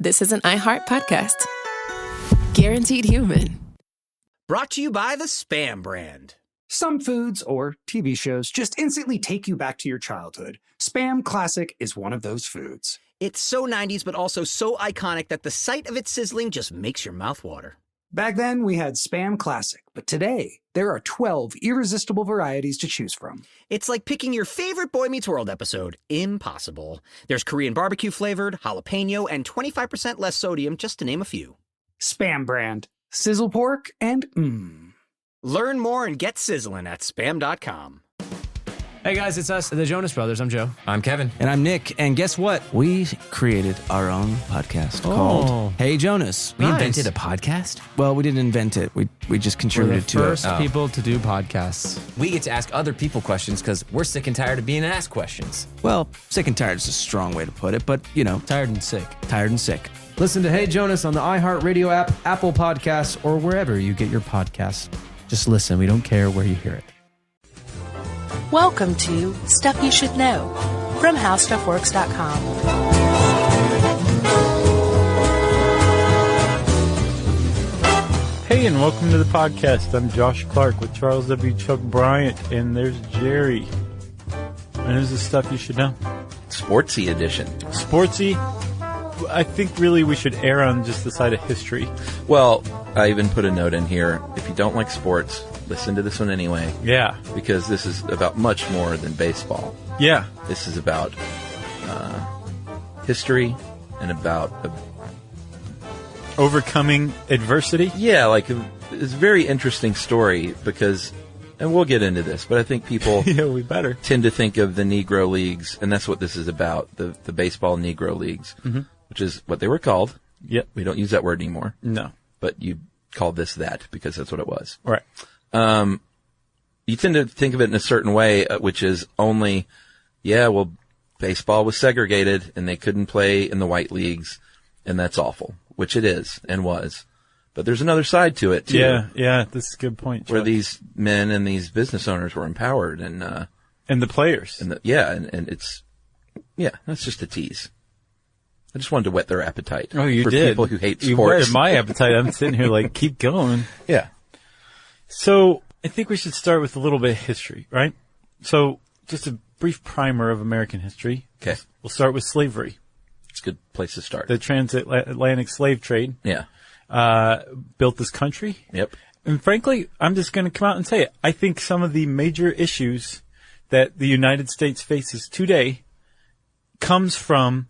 this is an iHeart podcast. Guaranteed human. Brought to you by the Spam brand. Some foods or TV shows just instantly take you back to your childhood. Spam Classic is one of those foods. It's so 90s, but also so iconic that the sight of it sizzling just makes your mouth water. Back then, we had Spam Classic, but today, there are 12 irresistible varieties to choose from. It's like picking your favorite Boy Meets World episode. Impossible. There's Korean barbecue flavored, jalapeno, and 25% less sodium, just to name a few. Spam brand. Sizzle pork and Learn more and get sizzling at spam.com. Hey guys, it's us, the Jonas Brothers. I'm Joe. I'm Kevin. And I'm Nick. And guess what? We created our own podcast called Hey Jonas. We invented a podcast? Well, we didn't invent it. We just contributed to it. We're the first people to do podcasts. We get to ask other people questions because we're sick and tired of being asked questions. Well, sick and tired is a strong way to put it, but, you know. Tired and sick. Tired and sick. Listen to Hey Jonas on the iHeartRadio app, Apple Podcasts, or wherever you get your podcasts. Just listen. We don't care where you hear it. Welcome to Stuff You Should Know from HowStuffWorks.com. Hey, and welcome to the podcast. I'm Josh Clark with Charles W. Chuck Bryant, and there's Jerry. And this is Stuff You Should Know. Sportsy edition. Sportsy. I think really we should err on just the side of history. Well, I even put a note in here. If you don't like sports, listen to this one anyway. Yeah. Because this is about much more than baseball. Yeah. This is about history and about overcoming adversity. Yeah, like it's a very interesting story because, and we'll get into this, but I think people yeah, we better tend to think of the Negro Leagues, and that's what this is about, the baseball Negro Leagues, which is what they were called. Yep. We don't use that word anymore. No. But you called this that because that's what it was. Right. You tend to think of it in a certain way, which is only, baseball was segregated and they couldn't play in the white leagues, and that's awful, which it is and was. But there's another side to it, too. Yeah, that's a good point, Chuck. Where these men and these business owners were empowered and the players. And it's, that's just a tease. I just wanted to whet their appetite. Oh, you for did. People who hate sports. You whetted my appetite. I'm sitting here like, keep going. Yeah. So I think we should start with a little bit of history, right? So just a brief primer of American history. Okay. We'll start with slavery. It's a good place to start. The transatlantic slave trade. Yeah. Built this country. Yep. And frankly, I'm just going to come out and say it. I think some of the major issues that the United States faces today comes from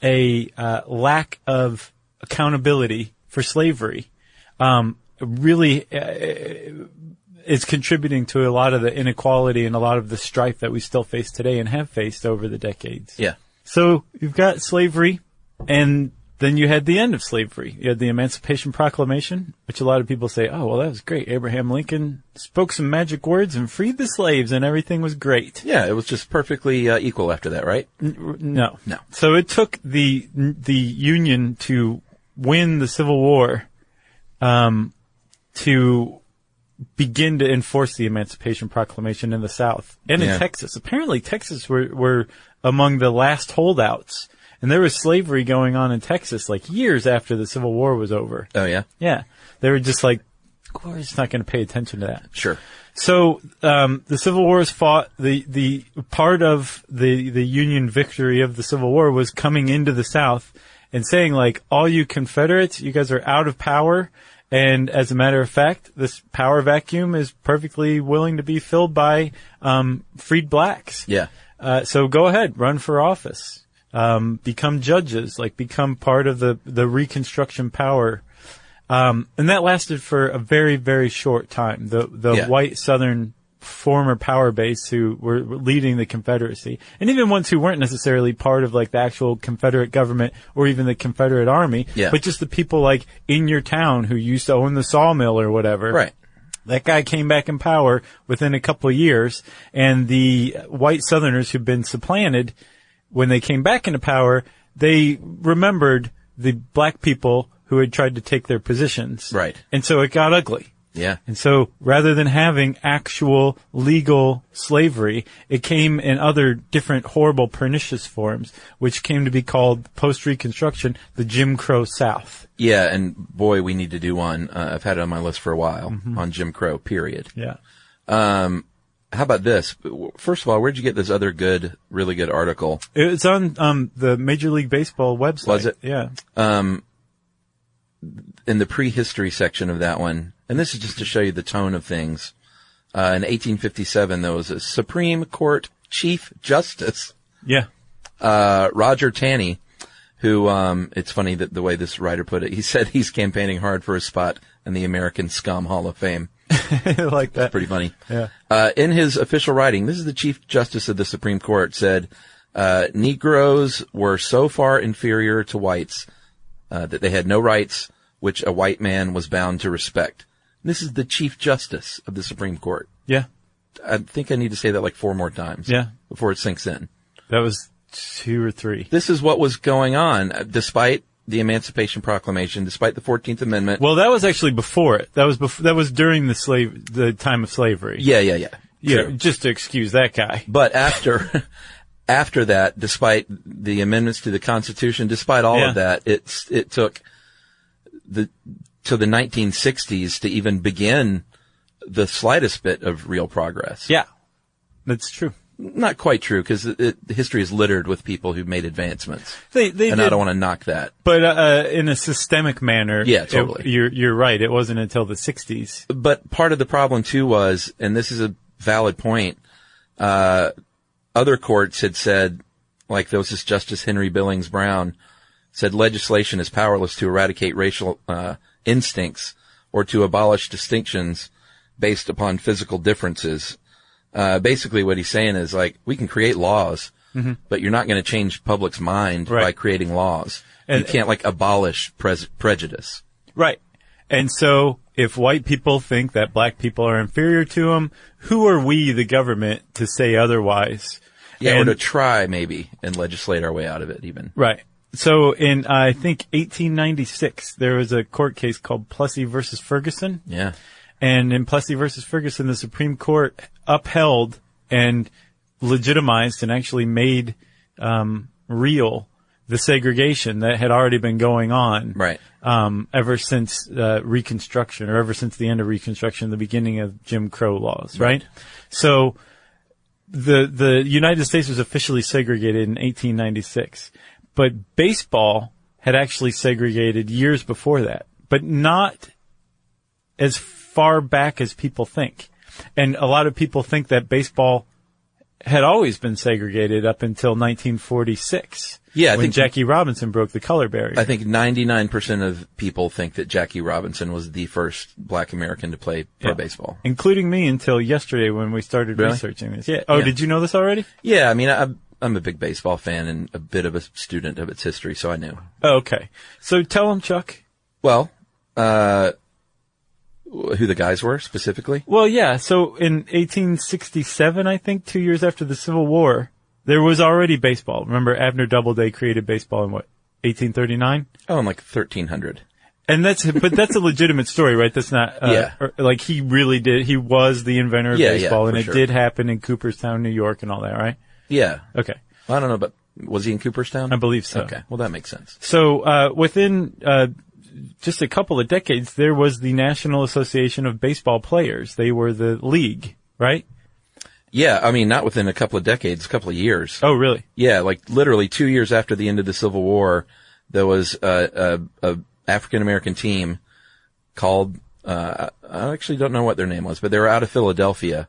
a lack of accountability for slavery. Really is contributing to a lot of the inequality and a lot of the strife that we still face today and have faced over the decades. Yeah. So you've got slavery, and then you had the end of slavery. You had the Emancipation Proclamation, which a lot of people say, oh, well, that was great. Abraham Lincoln spoke some magic words and freed the slaves, and everything was great. Yeah, it was just perfectly equal after that, right? No. No. So it took the Union to win the Civil War to begin to enforce the Emancipation Proclamation in the South and in Texas. Apparently, Texas were among the last holdouts. And there was slavery going on in Texas like years after the Civil War was over. Oh, yeah? Yeah. They were just like, we're just not going to pay attention to that. Sure. So, the Civil War was fought. The part of the Union victory of the Civil War was coming into the South and saying, like, all you Confederates, you guys are out of power. And as a matter of fact, this power vacuum is perfectly willing to be filled by freed blacks. Yeah. So go ahead, run for office. Become judges, like become part of the Reconstruction power. And that lasted for a very, very short time. The white Southern former power base who were leading the Confederacy, and even ones who weren't necessarily part of like the actual Confederate government or even the Confederate Army, but just the people like in your town who used to own the sawmill or whatever. Right. That guy came back in power within a couple of years, and the white Southerners who'd been supplanted, when they came back into power, they remembered the black people who had tried to take their positions. Right. And so it got ugly. Yeah. And so rather than having actual legal slavery, it came in other different horrible pernicious forms, which came to be called post-Reconstruction, the Jim Crow South. Yeah, and boy, we need to do one. I've had it on my list for a while on Jim Crow, period. Yeah. How about this? First of all, where'd you get this other really good article? It's on the Major League Baseball website. Was it? Yeah. In the prehistory section of that one, and this is just to show you the tone of things. In 1857, there was a Supreme Court Chief Justice, Yeah. Roger Taney, who, it's funny that the way this writer put it, he said he's campaigning hard for a spot in the American Scum Hall of Fame. I like that. It's pretty funny. Yeah. In his official writing, this is the Chief Justice of the Supreme Court, said, Negroes were so far inferior to whites, that they had no rights which a white man was bound to respect. This is the Chief Justice of the Supreme Court. Yeah. I think I need to say that like 4 more times. Yeah. Before it sinks in. That was 2 or 3. This is what was going on, despite the Emancipation Proclamation, despite the 14th Amendment. Well, that was actually before it. That was during the time of slavery. Yeah. Yeah, True. just to excuse that guy. But after that, despite the amendments to the Constitution, despite all of that, it took to the 1960s to even begin the slightest bit of real progress. Yeah, that's true. Not quite true, because history is littered with people who've made advancements. They and I don't want to knock that. But in a systemic manner, yeah, totally. You're right. It wasn't until the 60s. But part of the problem too was, and this is a valid point, other courts had said, like there was this Justice Henry Billings Brown, said legislation is powerless to eradicate racial instincts or to abolish distinctions based upon physical differences. Basically what he's saying is like, we can create laws, but you're not going to change public's mind by creating laws. And you can't like abolish prejudice. Right. And so if white people think that black people are inferior to them, who are we, the government, to say otherwise? Yeah, or to try maybe and legislate our way out of it even. Right. So in, I think 1896, there was a court case called Plessy versus Ferguson. Yeah. And in Plessy versus Ferguson, the Supreme Court upheld and legitimized and actually made real the segregation that had already been going on, right? Ever since Reconstruction, or ever since the end of Reconstruction, the beginning of Jim Crow laws, right? So the United States was officially segregated in 1896, but baseball had actually segregated years before that, but not as far back as people think. And a lot of people think that baseball had always been segregated up until 1946. Yeah, when Jackie Robinson broke the color barrier. I think 99% of people think that Jackie Robinson was the first black American to play pro baseball. Including me until yesterday when we started researching this. Yeah. Oh, yeah. Did you know this already? Yeah, I mean, I'm a big baseball fan and a bit of a student of its history, so I knew. Oh, okay. So tell them, Chuck. Well, who the guys were specifically? Well, yeah. So in 1867, I think, 2 years after the Civil War, there was already baseball. Remember, Abner Doubleday created baseball in what, 1839? Oh, in like 1300. And that's a legitimate story, right? That's not, like he really did, he was the inventor of baseball, and it did happen in Cooperstown, New York and all that, right? Yeah. Okay. Well, I don't know, but was he in Cooperstown? I believe so. Okay. Well, that makes sense. So, within, just a couple of decades, there was the National Association of Baseball Players. They were the league, right? Yeah, I mean, not within a couple of decades, a couple of years. Oh, really? Yeah, like literally 2 years after the end of the Civil War, there was a African-American team called, I actually don't know what their name was, but they were out of Philadelphia,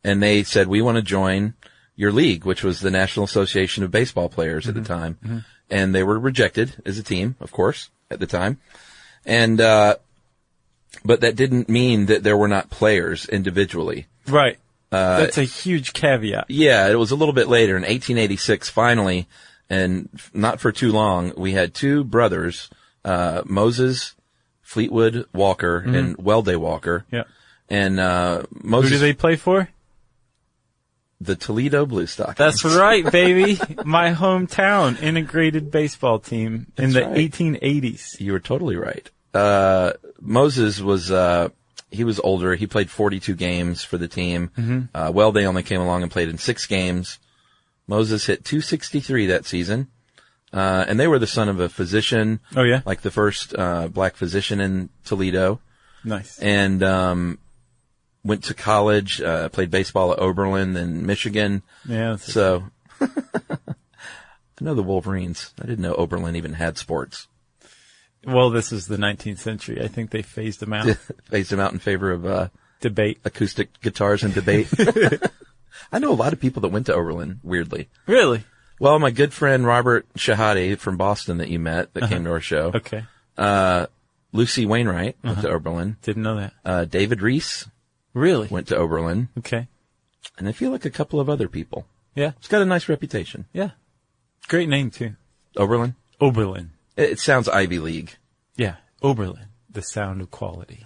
and they said, we want to join your league, which was the National Association of Baseball Players at the time. Mm-hmm. And they were rejected as a team, of course, at the time. And, but that didn't mean that there were not players individually. Right. That's a huge caveat. Yeah, it was a little bit later in 1886, finally, and not for too long, we had two brothers, Moses Fleetwood Walker and Welde Walker. Yeah. And, Moses. Who do they play for? The Toledo Blue Stockings. That's right, baby. My hometown integrated baseball team in the 1880s. You were totally right. Moses was, he was older. He played 42 games for the team. Welday only came along and played in 6 games. Moses hit .263 that season. And they were the son of a physician. Oh, yeah? Like the first, black physician in Toledo. Nice. And, went to college, played baseball at Oberlin in Michigan. Yeah. So, I know the Wolverines. I didn't know Oberlin even had sports. Well, this is the 19th century. I think they phased them out. Phased them out in favor of, Debate. acoustic guitars and debate. I know a lot of people that went to Oberlin, weirdly. Really? Well, my good friend Robert Shahade from Boston that you met that came to our show. Okay. Lucy Wainwright went to Oberlin. Didn't know that. David Reese Really? went to Oberlin. Okay. And I feel like a couple of other people. Yeah. It's got a nice reputation. Yeah. Great name, too. Oberlin? Oberlin. It sounds Ivy League. Yeah. Oberlin. The sound of quality.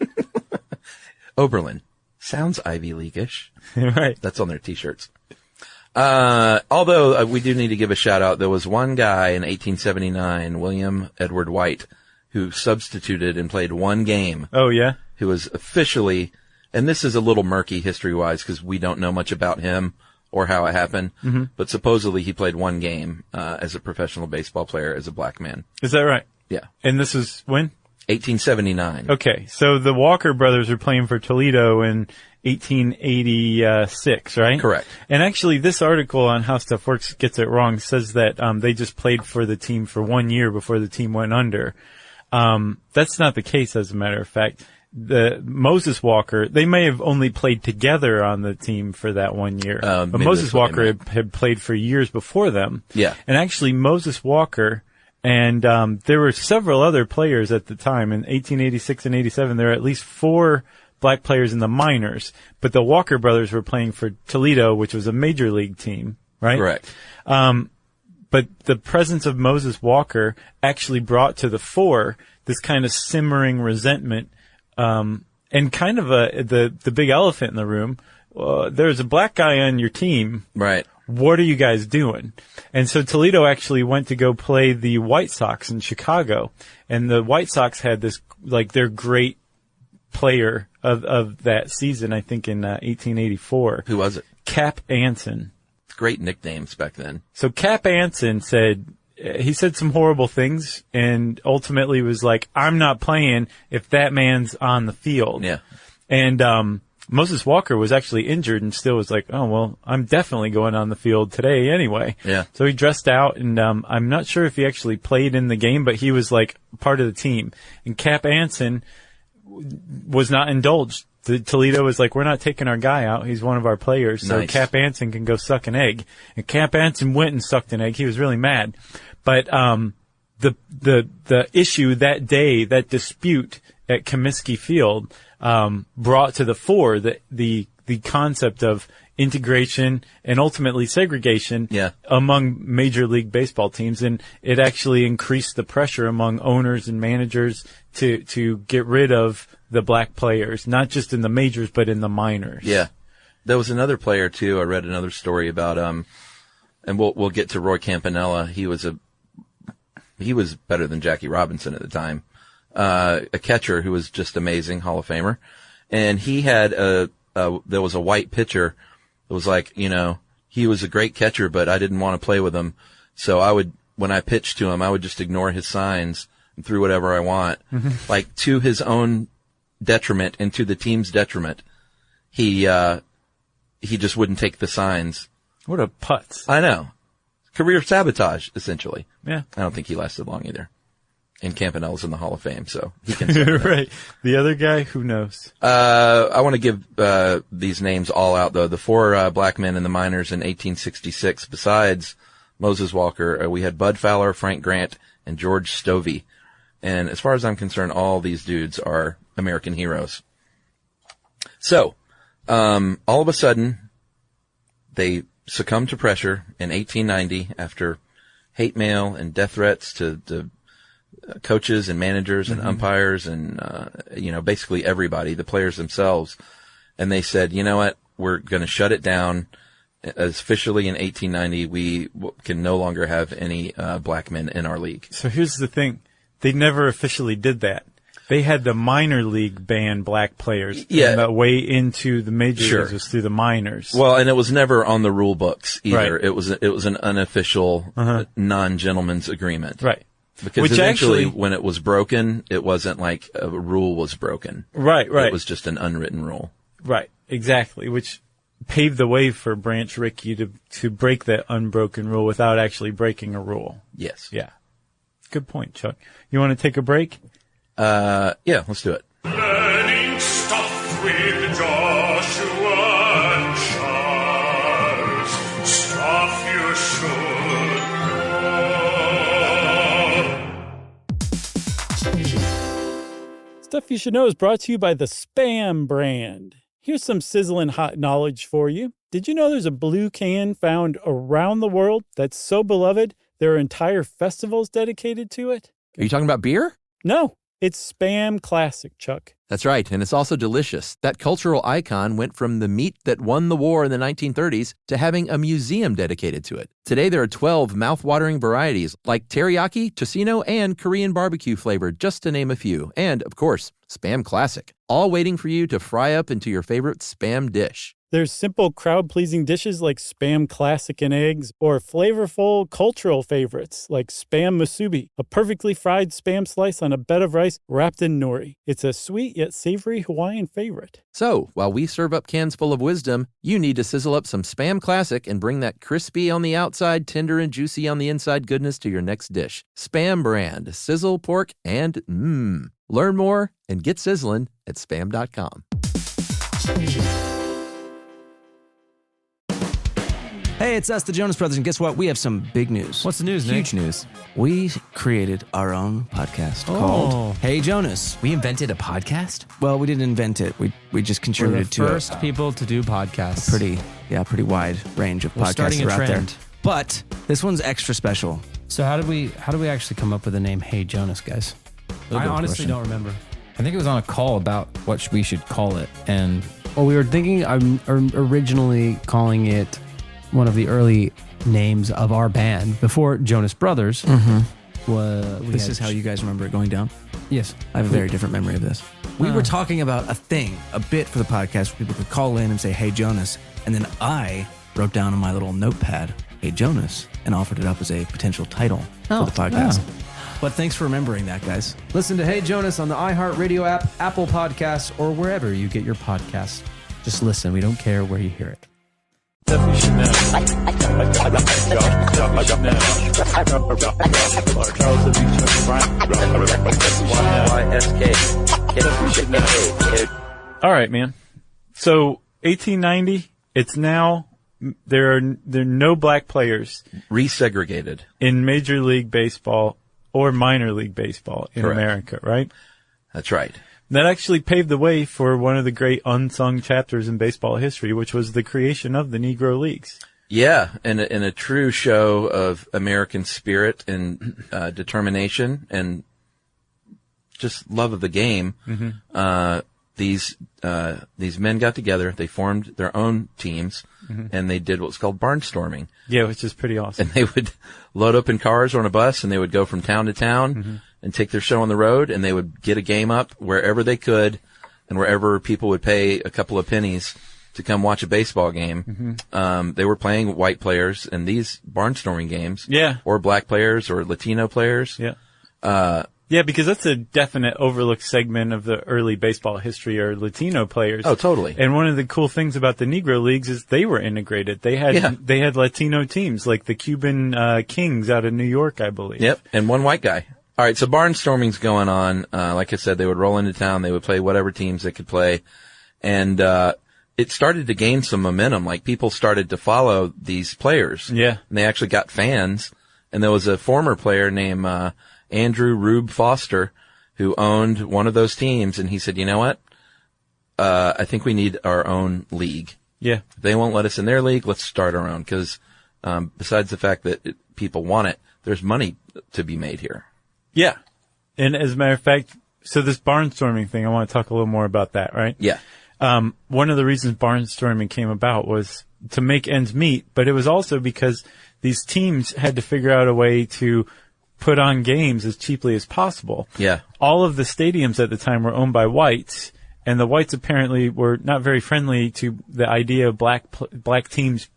Oberlin. Sounds Ivy League-ish. Right. That's on their t-shirts. Although we do need to give a shout out. There was one guy in 1879, William Edward White, who substituted and played 1 game. Oh, yeah? Who was officially, and this is a little murky history-wise because we don't know much about him or how it happened, but supposedly he played 1 game as a professional baseball player as a black man. Is that right? Yeah. And this is when? 1879. Okay. So the Walker brothers were playing for Toledo in 1886, right? Correct. And actually, this article on How Stuff Works gets it wrong. Says that they just played for the team for 1 year before the team went under. That's not the case, as a matter of fact. The Moses Walker, they may have only played together on the team for that 1 year. But Moses Walker had played for years before them. Yeah. And actually, Moses Walker and there were several other players at the time. In 1886 and 87, there were at least 4 black players in the minors. But the Walker brothers were playing for Toledo, which was a major league team, right? Correct. But the presence of Moses Walker actually brought to the fore this kind of simmering resentment, and kind of the big elephant in the room. There's a black guy on your team. Right. What are you guys doing? And so Toledo actually went to go play the White Sox in Chicago. And the White Sox had this, like, their great player of that season, I think in 1884. Who was it? Cap Anson. Great nicknames back then. So Cap Anson he said some horrible things and ultimately was like, I'm not playing if that man's on the field. Yeah. And, Moses Walker was actually injured and still was like, oh, well, I'm definitely going on the field today anyway. Yeah. So he dressed out and, I'm not sure if he actually played in the game, but he was like part of the team. And Cap Anson was not indulged. Toledo was like, we're not taking our guy out. He's one of our players. So Nice. Cap Anson can go suck an egg. And Cap Anson went and sucked an egg. He was really mad. But, the issue that day, that dispute at Comiskey Field, brought to the fore the concept of integration and ultimately segregation among Major League Baseball teams. And it actually increased the pressure among owners and managers to get rid of the black players, not just in the majors, but in the minors. Yeah. There was another player too. I read another story about, and we'll get to Roy Campanella. He was better than Jackie Robinson at the time. A catcher who was just amazing, Hall of Famer. And he had there was a white pitcher that was like, he was a great catcher, but I didn't want to play with him. So when I pitched to him, I would just ignore his signs and threw whatever I want. Like to his own detriment and to the team's detriment. He just wouldn't take the signs. What a putz. I know. Career sabotage, essentially. Yeah. I don't think he lasted long either. And Campanella's in the Hall of Fame, so he can. Right. The other guy, who knows? I want to give these names all out, though. The 4 black men in the minors in 1866, besides Moses Walker, we had Bud Fowler, Frank Grant, and George Stovey. And as far as I'm concerned, all these dudes are American heroes. So, all of a sudden, they succumbed to pressure in 1890 after hate mail and death threats to coaches and managers and umpires and, basically everybody, the players themselves. And they said, you know what? We're going to shut it down. Officially in 1890, we can no longer have any black men in our league. So here's the thing. They never officially did that. they had the minor league ban black players. Yeah. And the way into the major Sure. leagues was through the minors. Well, and it was never on the rule books either. Right. It was an unofficial non-gentleman's agreement. Right. Because Which eventually, actually, when it was broken, it wasn't like a rule was broken. right. It was just an unwritten rule. Right, exactly, which paved the way for Branch Rickey to break that unbroken rule without actually breaking a rule. Yes. Yeah. Good point, Chuck. You want to take a break? Yeah, let's do it. Learning stuff with Joshua and Charles. Stuff you should know. Stuff You Should Know is brought to you by the Spam brand. Here's some sizzling hot knowledge for you. Did you know there's a blue can found around the world that's so beloved there are entire festivals dedicated to it? Are you talking about beer? No, it's Spam Classic, Chuck. That's right, and it's also delicious. That cultural icon went from the meat that won the war in the 1930s to having a museum dedicated to it. Today there are 12 mouth-watering varieties like teriyaki, tocino, and Korean barbecue flavor, just to name a few. And, of course, Spam Classic, all waiting for you to fry up into your favorite Spam dish. There's simple, crowd-pleasing dishes like Spam Classic and eggs, or flavorful cultural favorites like Spam Musubi, a perfectly fried Spam slice on a bed of rice wrapped in nori. It's a sweet yet savory Hawaiian favorite. So, while we serve up cans full of wisdom, you need to sizzle up some Spam Classic and bring that crispy on the outside, tender and juicy on the inside goodness to your next dish. Spam brand, sizzle, pork, and mmm. Learn more and get sizzling at spam.com. Hey, it's us, the Jonas Brothers, and guess what? We have some big news. What's the news, Nick? Huge news. We created our own podcast called Hey Jonas. We invented a podcast? Well, we didn't invent it. We just We're contributed the to first people to do podcasts. pretty wide range of We're podcasts starting that a are out there. trend. But this one's extra special. So how did we actually come up with the name Hey Jonas, guys? I honestly don't remember. I think it was on a call about what we should call it, and Well, we were thinking originally calling it one of the early names of our band before Jonas Brothers. This is how you guys remember it going down? Yes. I have a very different memory of this. We were talking about a bit for the podcast where people could call in and say, Hey Jonas. And then I wrote down on my little notepad, Hey Jonas, and offered it up as a potential title for the podcast. But thanks for remembering that, guys. Listen to Hey Jonas on the iHeartRadio app, Apple Podcasts, or wherever you get your podcasts. Just listen. We don't care where you hear it. Stuff you should know. All right, man. So 1890, it's now there are no black players Resegregated. in Major League Baseball or minor league baseball in Correct. America, right? That's right. That actually paved the way for one of the great unsung chapters in baseball history, which was the creation of the Negro Leagues. Yeah, and a true show of American spirit and determination and just love of the game. These men got together, they formed their own teams, and they did what's called barnstorming. Yeah, which is pretty awesome. And they would load up in cars or on a bus, and they would go from town to town and take their show on the road, and they would get a game up wherever they could, and wherever people would pay a couple of pennies to come watch a baseball game. They were playing white players in these barnstorming games. Yeah. Or black players or Latino players. Yeah. Yeah, because that's a definite overlooked segment of the early baseball history are Latino players. Oh, totally. And one of the cool things about the Negro Leagues is they were integrated. They had Latino teams like the Cuban Kings out of New York, I believe. Yep, and one white guy. All right, so barnstorming's going on. Like I said, they would roll into town. They would play whatever teams they could play. And it started to gain some momentum. Like, people started to follow these players. Yeah. And they actually got fans. And there was a former player named Andrew Rube Foster who owned one of those teams. And he said, you know what? I think we need our own league. Yeah. If they won't let us in their league, let's start our own. Because besides the fact that people want it, there's money to be made here. Yeah. And as a matter of fact, so this barnstorming thing, I want to talk a little more about that, right? Yeah. One of the reasons barnstorming came about was to make ends meet, but it was also because these teams had to figure out a way to put on games as cheaply as possible. Yeah. All of the stadiums at the time were owned by whites, and the whites apparently were not very friendly to the idea of black teams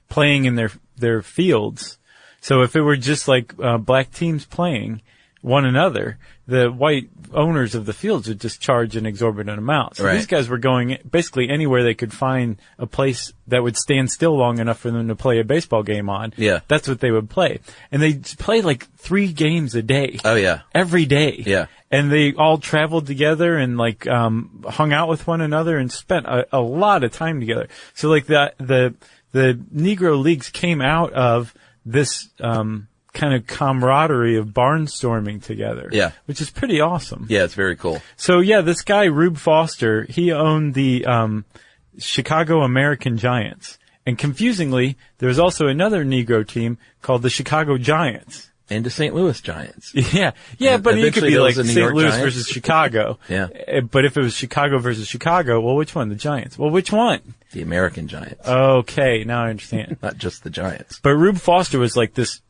playing in their fields. So if it were just like black teams playing one another, the white owners of the fields would just charge an exorbitant amount. So these guys were going basically anywhere they could find a place that would stand still long enough for them to play a baseball game on. Yeah. That's what they would play. And they played like 3 games a day. Oh, yeah. Every day. Yeah. And they all traveled together and like hung out with one another and spent a lot of time together. So like the Negro Leagues came out of this kind of camaraderie of barnstorming together. Yeah. Which is pretty awesome. Yeah, it's very cool. So yeah, this guy, Rube Foster, he owned the Chicago American Giants. And confusingly, there's also another Negro team called the Chicago Giants. And the St. Louis Giants. Yeah. Yeah, and but it could be like St. Louis Giants. versus Chicago. Yeah. But if it was Chicago versus Chicago, well, which one? The Giants. Well, which one? The American Giants. Okay, now I understand. Not just the Giants. But Rube Foster was like this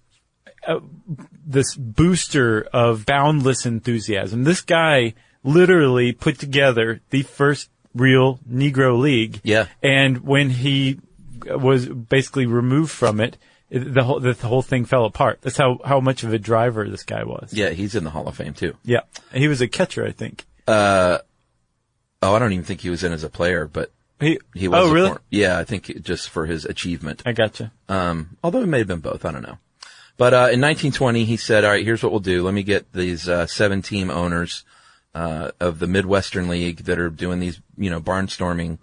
booster of boundless enthusiasm. This guy literally put together the first real Negro League. Yeah. And when he was basically removed from it, the whole thing fell apart. That's how much of a driver this guy was. Yeah, he's in the Hall of Fame too. Yeah. He was a catcher, I think. I don't even think he was in as a player, but he was. Oh, really? Yeah, I think just for his achievement. I gotcha. Although it may have been both, I don't know. But in 1920, he said, all right, here's what we'll do. Let me get these 7-team owners of the Midwestern League that are doing these, barnstorming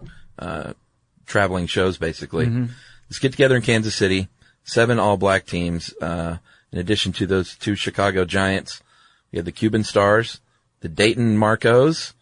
traveling shows, basically. Mm-hmm. Let's get together in Kansas City, 7 all-black teams. In addition to those 2 Chicago Giants, we had the Cuban Stars, the Dayton Marcos,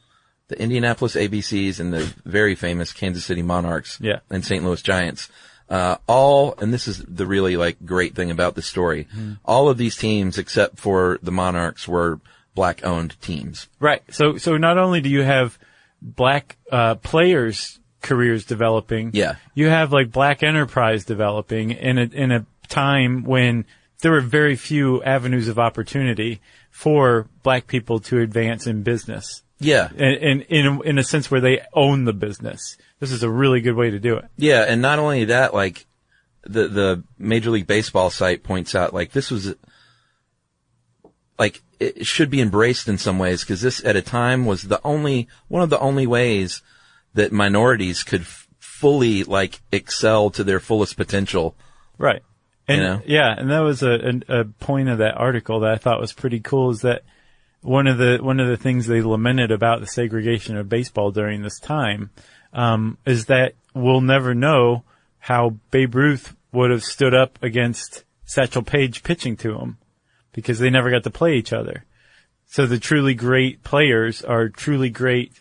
the Indianapolis ABCs, and the very famous Kansas City Monarchs and St. Louis Giants. And this is the really great thing about this story. All of these teams, except for the Monarchs, were black-owned teams. Right. So not only do you have black players' careers developing, you have black enterprise developing in a time when there were very few avenues of opportunity for black people to advance in business. Yeah. And in a sense where they own the business. This is a really good way to do it. Yeah, and not only that, the Major League Baseball site points out, this was, it should be embraced in some ways, because this at a time was one of the only ways that minorities could fully, excel to their fullest potential. Right. And, yeah, and that was a point of that article that I thought was pretty cool, is that one of the things they lamented about the segregation of baseball during this time is that we'll never know how Babe Ruth would have stood up against Satchel Paige pitching to him, because they never got to play each other. So the truly great players are truly great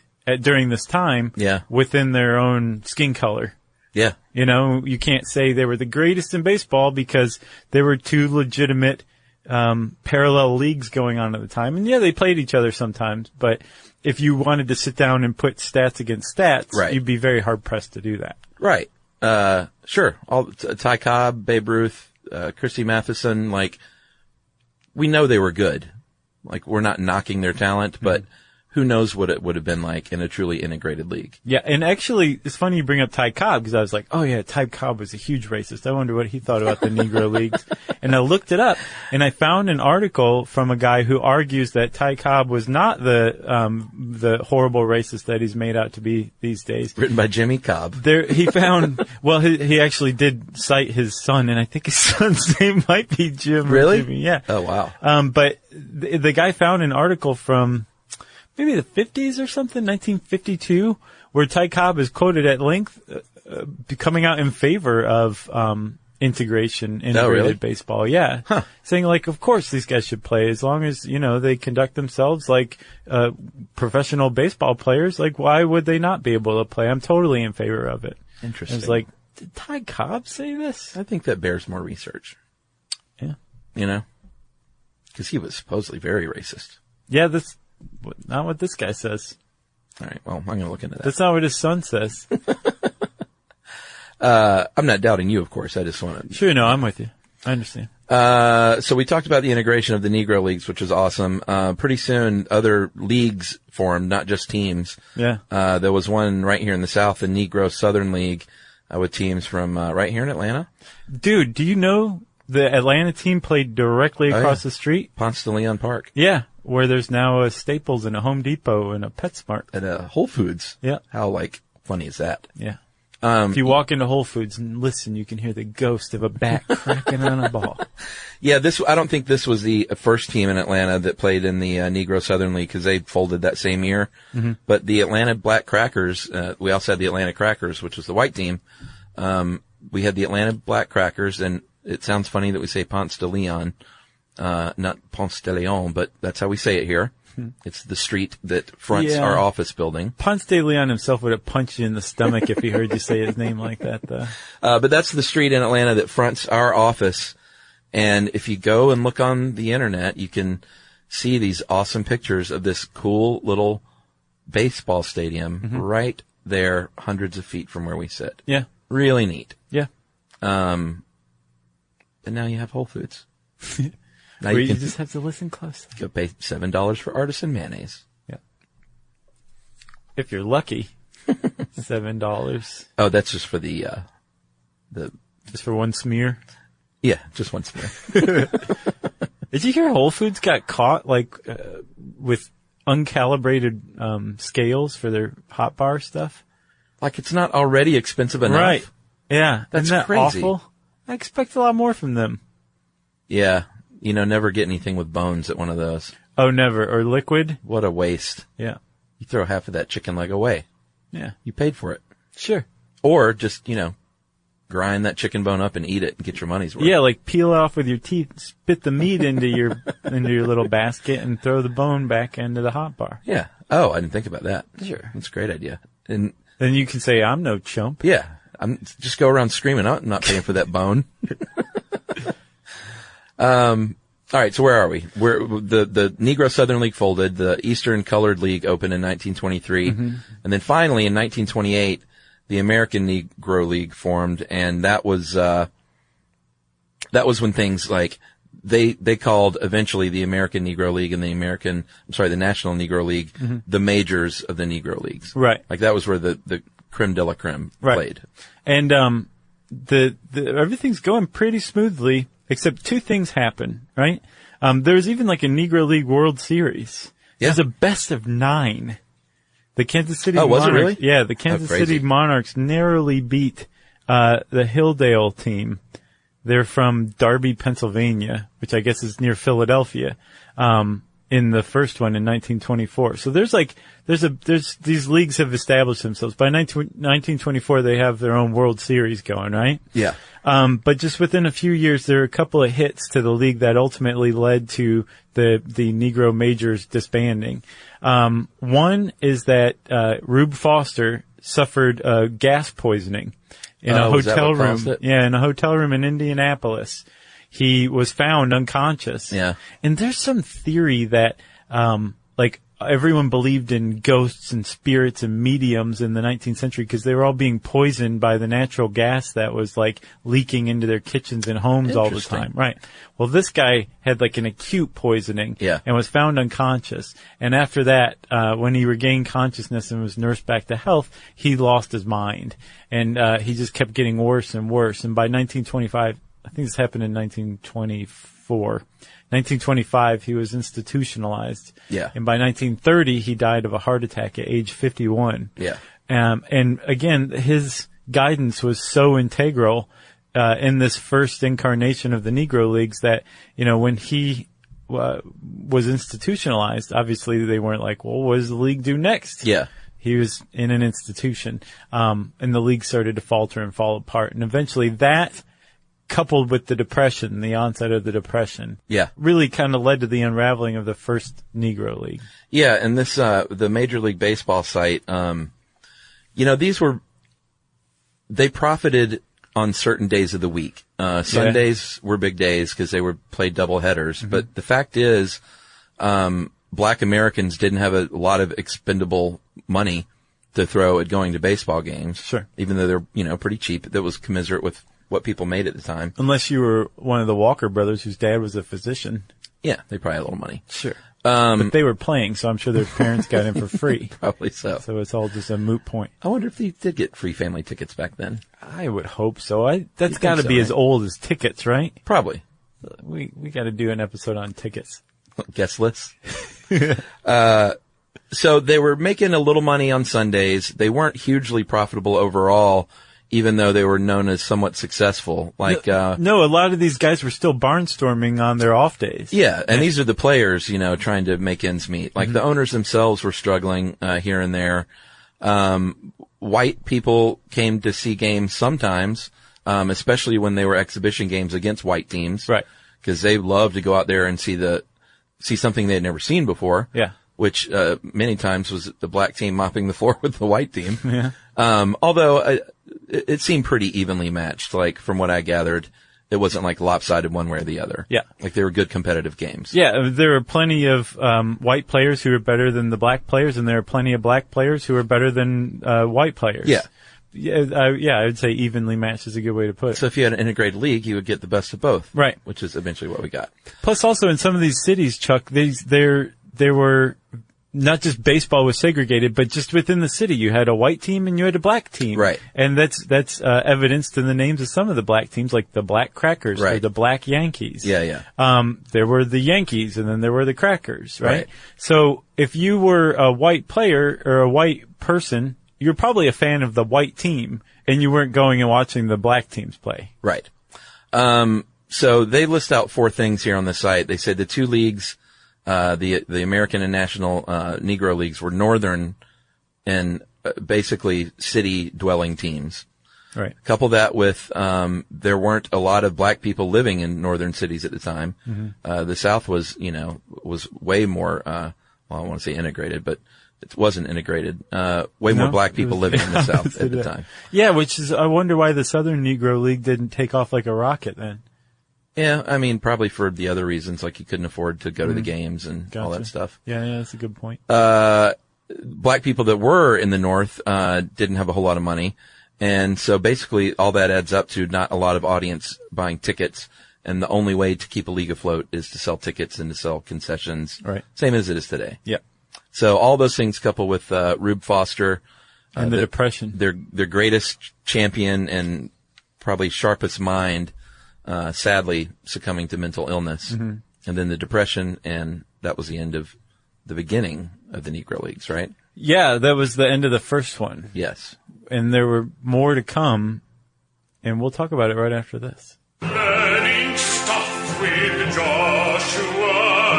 during this time within their own skin color. Yeah. You can't say they were the greatest in baseball because there were 2 legitimate parallel leagues going on at the time. And they played each other sometimes, but if you wanted to sit down and put stats against stats, you'd be very hard pressed to do that. Right. Sure. Ty Cobb, Babe Ruth, Christy Matheson, we know they were good. We're not knocking their talent, but who knows what it would have been like in a truly integrated league. Yeah, and actually, it's funny you bring up Ty Cobb, because I was like, oh yeah, Ty Cobb was a huge racist. I wonder what he thought about the Negro Leagues. And I looked it up, and I found an article from a guy who argues that Ty Cobb was not the horrible racist that he's made out to be these days. Written by Jimmy Cobb. He found, well, he actually did cite his son, and I think his son's name might be Jim. Really? Or Jimmy. Yeah. Oh, wow. But the guy found an article from maybe the 50s or something, 1952, where Ty Cobb is quoted at length coming out in favor of integrated baseball. Yeah. Huh. Saying of course these guys should play as long as, they conduct themselves like professional baseball players. Why would they not be able to play? I'm totally in favor of it. Interesting. It's did Ty Cobb say this? I think that bears more research. Yeah. Because he was supposedly very racist. Yeah, that's not what this guy says. All right, well, I'm going to look into that. That's not what his son says. I'm not doubting you, of course. I just want to... Sure, no, I'm with you. I understand. So we talked about the integration of the Negro Leagues, which was awesome. Pretty soon, other leagues formed, not just teams. Yeah. There was one right here in the South, the Negro Southern League, with teams from right here in Atlanta. Dude, do you know the Atlanta team played directly across the street? Ponce de Leon Park. Yeah, where there's now a Staples and a Home Depot and a PetSmart. And a Whole Foods. Yeah. How, funny is that? Yeah. If you walk into Whole Foods and listen, you can hear the ghost of a bat cracking on a ball. Yeah, I don't think this was the first team in Atlanta that played in the Negro Southern League because they folded that same year. Mm-hmm. But the Atlanta Black Crackers, we also had the Atlanta Crackers, which was the white team. We had the Atlanta Black Crackers, and it sounds funny that we say Ponce de Leon, not Ponce de Leon, but that's how we say it here. It's the street that fronts our office building. Ponce de Leon himself would have punched you in the stomach if he heard you say his name like that, though. But that's the street in Atlanta that fronts our office. And if you go and look on the internet, you can see these awesome pictures of this cool little baseball stadium right there, hundreds of feet from where we sit. Yeah. Really neat. Yeah. And now you have Whole Foods. Now you just have to listen closely. Go pay $7 for artisan mayonnaise. Yeah. If you're lucky, $7. Oh, that's just for the just for one smear? Yeah, just one smear. Did you hear Whole Foods got caught with uncalibrated scales for their hot bar stuff? Like it's not already expensive enough. Right. Yeah. That's Isn't that crazy. awful? I expect a lot more from them. Yeah. Never get anything with bones at one of those. Oh, never. Or liquid? What a waste. Yeah. You throw half of that chicken leg away. Yeah. You paid for it. Sure. Or just, grind that chicken bone up and eat it and get your money's worth. Yeah, peel it off with your teeth, spit the meat into your little basket and throw the bone back into the hot bar. Yeah. Oh, I didn't think about that. Sure. That's a great idea. And then you can say, I'm no chump. Yeah. Just go around screaming, I'm not paying for that bone. All right, so where are we? The Negro Southern League folded, the Eastern Colored League opened in 1923, and then finally in 1928, the American Negro League formed, and that was when things they called eventually the American Negro League and the National Negro League, the majors of the Negro Leagues. Right. That was where the creme de la creme played. And, the everything's going pretty smoothly. Except two things happen, right? There's even a Negro League World Series. Yeah. There's a best of 9. The Kansas City was it Monarchs. really? Yeah, the Kansas City Monarchs narrowly beat the Hilldale team. They're from Darby, Pennsylvania, which I guess is near Philadelphia. In the first one in 1924. So there's these leagues have established themselves. By 1924, they have their own World Series going, right? Yeah. But just within a few years, there are a couple of hits to the league that ultimately led to the Negro majors disbanding. One is that, Rube Foster suffered, gas poisoning in a hotel room. Yeah, in a hotel room in Indianapolis. He was found unconscious. Yeah. And there's some theory that, everyone believed in ghosts and spirits and mediums in the 19th century because they were all being poisoned by the natural gas that was leaking into their kitchens and homes all the time. Right. Well, this guy had an acute poisoning and was found unconscious. And after that, when he regained consciousness and was nursed back to health, he lost his mind. And, he just kept getting worse and worse. And by 1925, I think this happened in 1924. 1925, he was institutionalized. Yeah. And by 1930, he died of a heart attack at age 51. Yeah. And again, his guidance was so integral, in this first incarnation of the Negro Leagues that, when he, was institutionalized, obviously they weren't well, what does the league do next? Yeah. He was in an institution, and the league started to falter and fall apart. And eventually that, coupled with the Depression, the onset of the Depression, really kind of led to the unraveling of the first Negro League. Yeah, and this, the Major League Baseball site, they profited on certain days of the week. Sundays were big days because they were played double headers. But the fact is, Black Americans didn't have a lot of expendable money to throw at going to baseball games. Sure. Even though they're, pretty cheap. That was commensurate with what people made at the time. Unless you were one of the Walker brothers whose dad was a physician. Yeah, they probably had a little money. Sure. But they were playing, so I'm sure their parents got in for free. Probably so. So it's all just a moot point. I wonder if they did get free family tickets back then. I would hope so. That's got to so, be right? as old as tickets, right? Probably. We got to do an episode on tickets. Guest lists. So they were making a little money on Sundays. They weren't hugely profitable overall, even though they were known as somewhat successful. No, a lot of these guys were still barnstorming on their off days. Yeah, and these are the players, trying to make ends meet. Like the owners themselves were struggling here and there. White people came to see games sometimes, especially when they were exhibition games against white teams. Right. Because they love to go out there and see something they had never seen before. Yeah. Which many times was the black team mopping the floor with the white team. Yeah. Although it seemed pretty evenly matched. Like from what I gathered, it wasn't like lopsided one way or the other. Yeah. Like they were good competitive games. Yeah, there were plenty of white players who were better than the black players, and there are plenty of black players who are better than white players. Yeah. I would say evenly matched is a good way to put it. So if you had an integrated league, you would get the best of both. Right. Which is eventually what we got. Plus also in some of these cities, Chuck, there were not just baseball was segregated, but just within the city, you had a white team and you had a black team. Right. And that's evidenced in the names of some of the black teams, like the Black Crackers or the Black Yankees. Yeah, yeah. There were the Yankees and then there were the Crackers, right? Right. So if you were a white player or a white person, you're probably a fan of the white team and you weren't going and watching the black teams play. Right. So they list out 4 things here on the site. They said the 2 leagues, the American and National Negro Leagues were northern and basically city-dwelling teams. Right. Couple that with there weren't a lot of black people living in northern cities at the time. Mm-hmm. The South was way more. I want to say integrated, but it wasn't integrated. Way more black people living in the South at the time. Yeah, which is I wonder why the Southern Negro League didn't take off like a rocket then. Yeah, I mean, probably for the other reasons, like you couldn't afford to go to the games and all that stuff. Yeah, that's a good point. Black people that were in the North, didn't have a whole lot of money. And so basically all that adds up to not a lot of audience buying tickets. And the only way to keep a league afloat is to sell tickets and to sell concessions. Right. Same as it is today. Yeah. So all those things coupled with, Rube Foster. And the Depression. Their greatest champion and probably sharpest mind, sadly succumbing to mental illness. Mm-hmm. And then the Depression, and that was the end of the beginning of the Negro Leagues, right? Yeah, that was the end of the first one. Yes. And there were more to come, and we'll talk about it right after this. Learning stuff with Joshua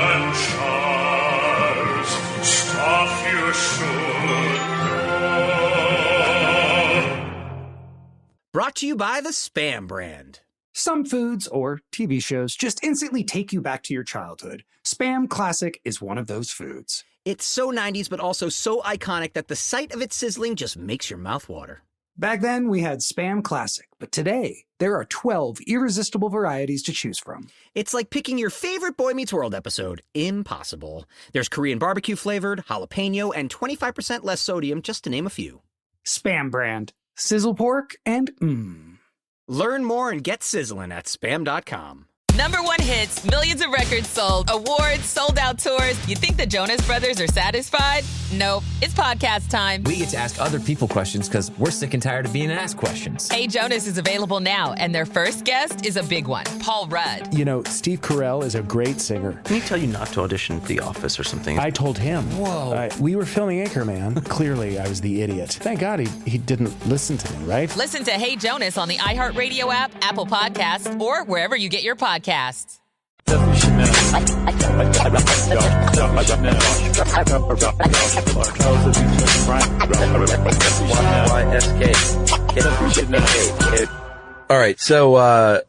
and Charles. Stuff you should know. Brought to you by the Spam brand. Some foods or TV shows just instantly take you back to your childhood. Spam Classic is one of those foods. It's so 90s, but also so iconic that the sight of it sizzling just makes your mouth water. Back then, we had Spam Classic, but today, there are 12 irresistible varieties to choose from. It's like picking your favorite Boy Meets World episode. Impossible. There's Korean barbecue flavored, jalapeno, and 25% less sodium, just to name a few. Spam brand. Sizzle pork and Learn more and get sizzling at spam.com. #1 hits, millions of records sold, awards, sold-out tours. You think the Jonas Brothers are satisfied? Nope. It's podcast time. We get to ask other people questions because we're sick and tired of being asked questions. Hey Jonas is available now, and their first guest is a big one, Paul Rudd. You know, Steve Carell is a great singer. Didn't he tell you not to audition for The Office or something? I told him. Whoa. We were filming Anchorman. Clearly, I was the idiot. Thank God he didn't listen to me, right? Listen to Hey Jonas on the iHeartRadio app, Apple Podcasts, or wherever you get your podcasts. All right, so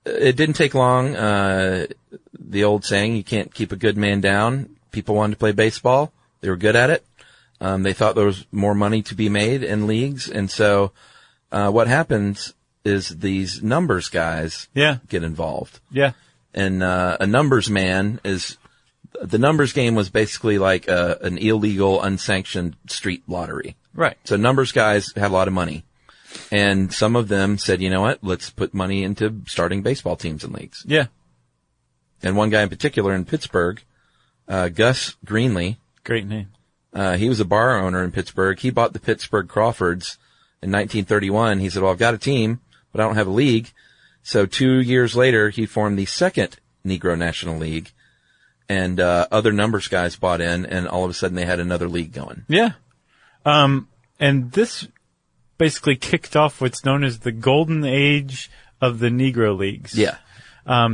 it didn't take long. The old saying, you can't keep a good man down. People wanted to play baseball. They were good at it. They thought there was more money to be made in leagues. And so what happens is these numbers guys get involved. Yeah. And a numbers man is the numbers game was basically like an illegal, unsanctioned street lottery. Right. So numbers guys had a lot of money. And some of them said, you know what, let's put money into starting baseball teams and leagues. Yeah. And one guy in particular in Pittsburgh, Gus Greenlee. Great name. He was a bar owner in Pittsburgh. He bought the Pittsburgh Crawfords in 1931. He said, well, I've got a team, but I don't have a league. So 2 years later, he formed the second Negro National League, and other numbers guys bought in, and all of a sudden they had another league going. Yeah. And this basically kicked off what's known as the golden age of the Negro Leagues. Yeah.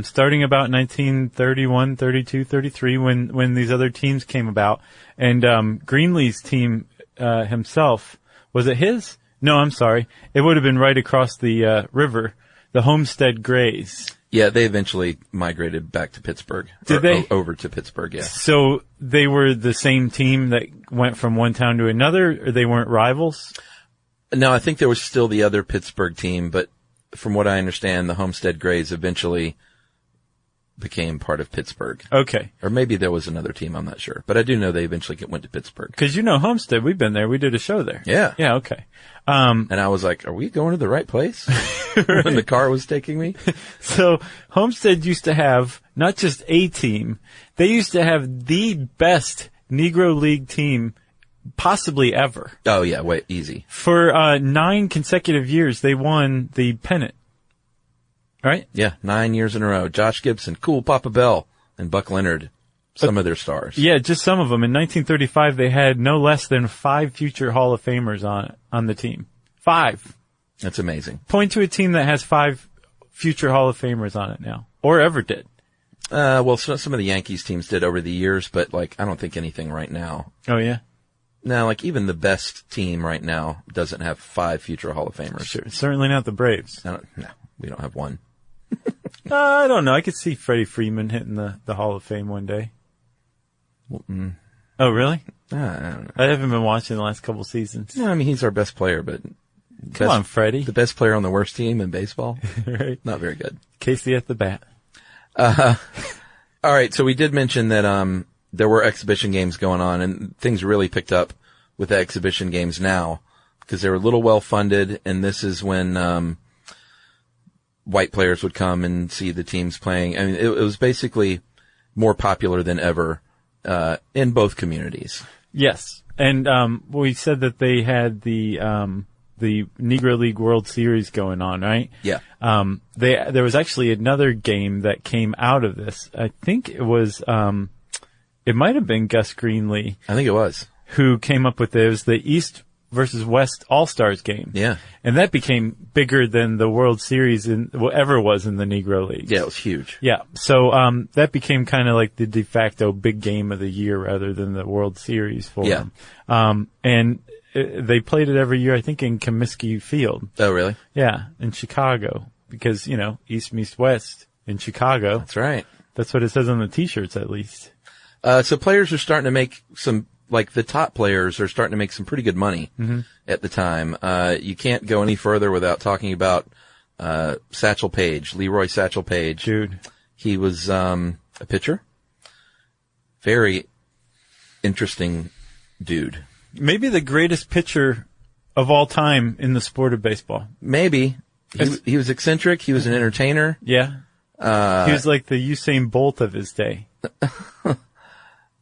Starting about 1931, 32, 33, when these other teams came about. And Greenlee's team himself, was it his? No, I'm sorry. It would have been right across the river, the Homestead Grays. Yeah, they eventually migrated back to Pittsburgh. Did they? Over to Pittsburgh, yeah. So they were the same team that went from one town to another, or they weren't rivals? No, I think there was still the other Pittsburgh team, but from what I understand, the Homestead Grays eventually became part of Pittsburgh. Okay. Or maybe there was another team, I'm not sure. But I do know they eventually went to Pittsburgh. Because you know Homestead, we've been there. We did a show there. Yeah. Yeah, okay. And I was like, are we going to the right place? Right. When the car was taking me? So Homestead used to have not just a team, they used to have the best Negro League team possibly ever. Oh, yeah, wait, easy. For 9 consecutive years, they won the pennant. Right? Yeah, 9 years in a row. Josh Gibson, Cool Papa Bell, and Buck Leonard, some of their stars. Yeah, just some of them. In 1935, they had no less than 5 future Hall of Famers on the team. 5. That's amazing. Point to a team that has 5 future Hall of Famers on it now, or ever did. Well, some of the Yankees teams did over the years, but I don't think anything right now. Oh, yeah? No, even the best team right now doesn't have 5 future Hall of Famers. Sure, certainly not the Braves. No, we don't have one. I don't know. I could see Freddie Freeman hitting the Hall of Fame one day. Well, Oh, really? I don't know. I haven't been watching the last couple seasons. No, he's our best player, but Come on, Freddie. The best player on the worst team in baseball? Right. Not very good. Casey at the bat. All right, so we did mention that there were exhibition games going on, and things really picked up with the exhibition games now because they were a little well-funded, and this is when white players would come and see the teams playing. I mean, it was basically more popular than ever in both communities. Yes, and we said that they had the Negro League World Series going on, right? Yeah. There was actually another game that came out of this. I think it was, it might have been Gus Greenlee. I think it was. Who came up with it. It was the East versus West All-Stars game. Yeah. And that became bigger than the World Series ever was in the Negro Leagues. Yeah, it was huge. Yeah. So, that became kind of like the de facto big game of the year rather than the World Series for them. And they played it every year, I think, in Comiskey Field. Oh, really? Yeah, in Chicago. Because, East meets West in Chicago. That's right. That's what it says on the T-shirts, at least. So players are starting to make the top players are starting to make some pretty good money at the time. You can't go any further without talking about Satchel Paige, Leroy Satchel Paige. Dude. He was a pitcher. Very interesting dude. Maybe the greatest pitcher of all time in the sport of baseball. Maybe. He was eccentric. He was an entertainer. Yeah. He was like the Usain Bolt of his day.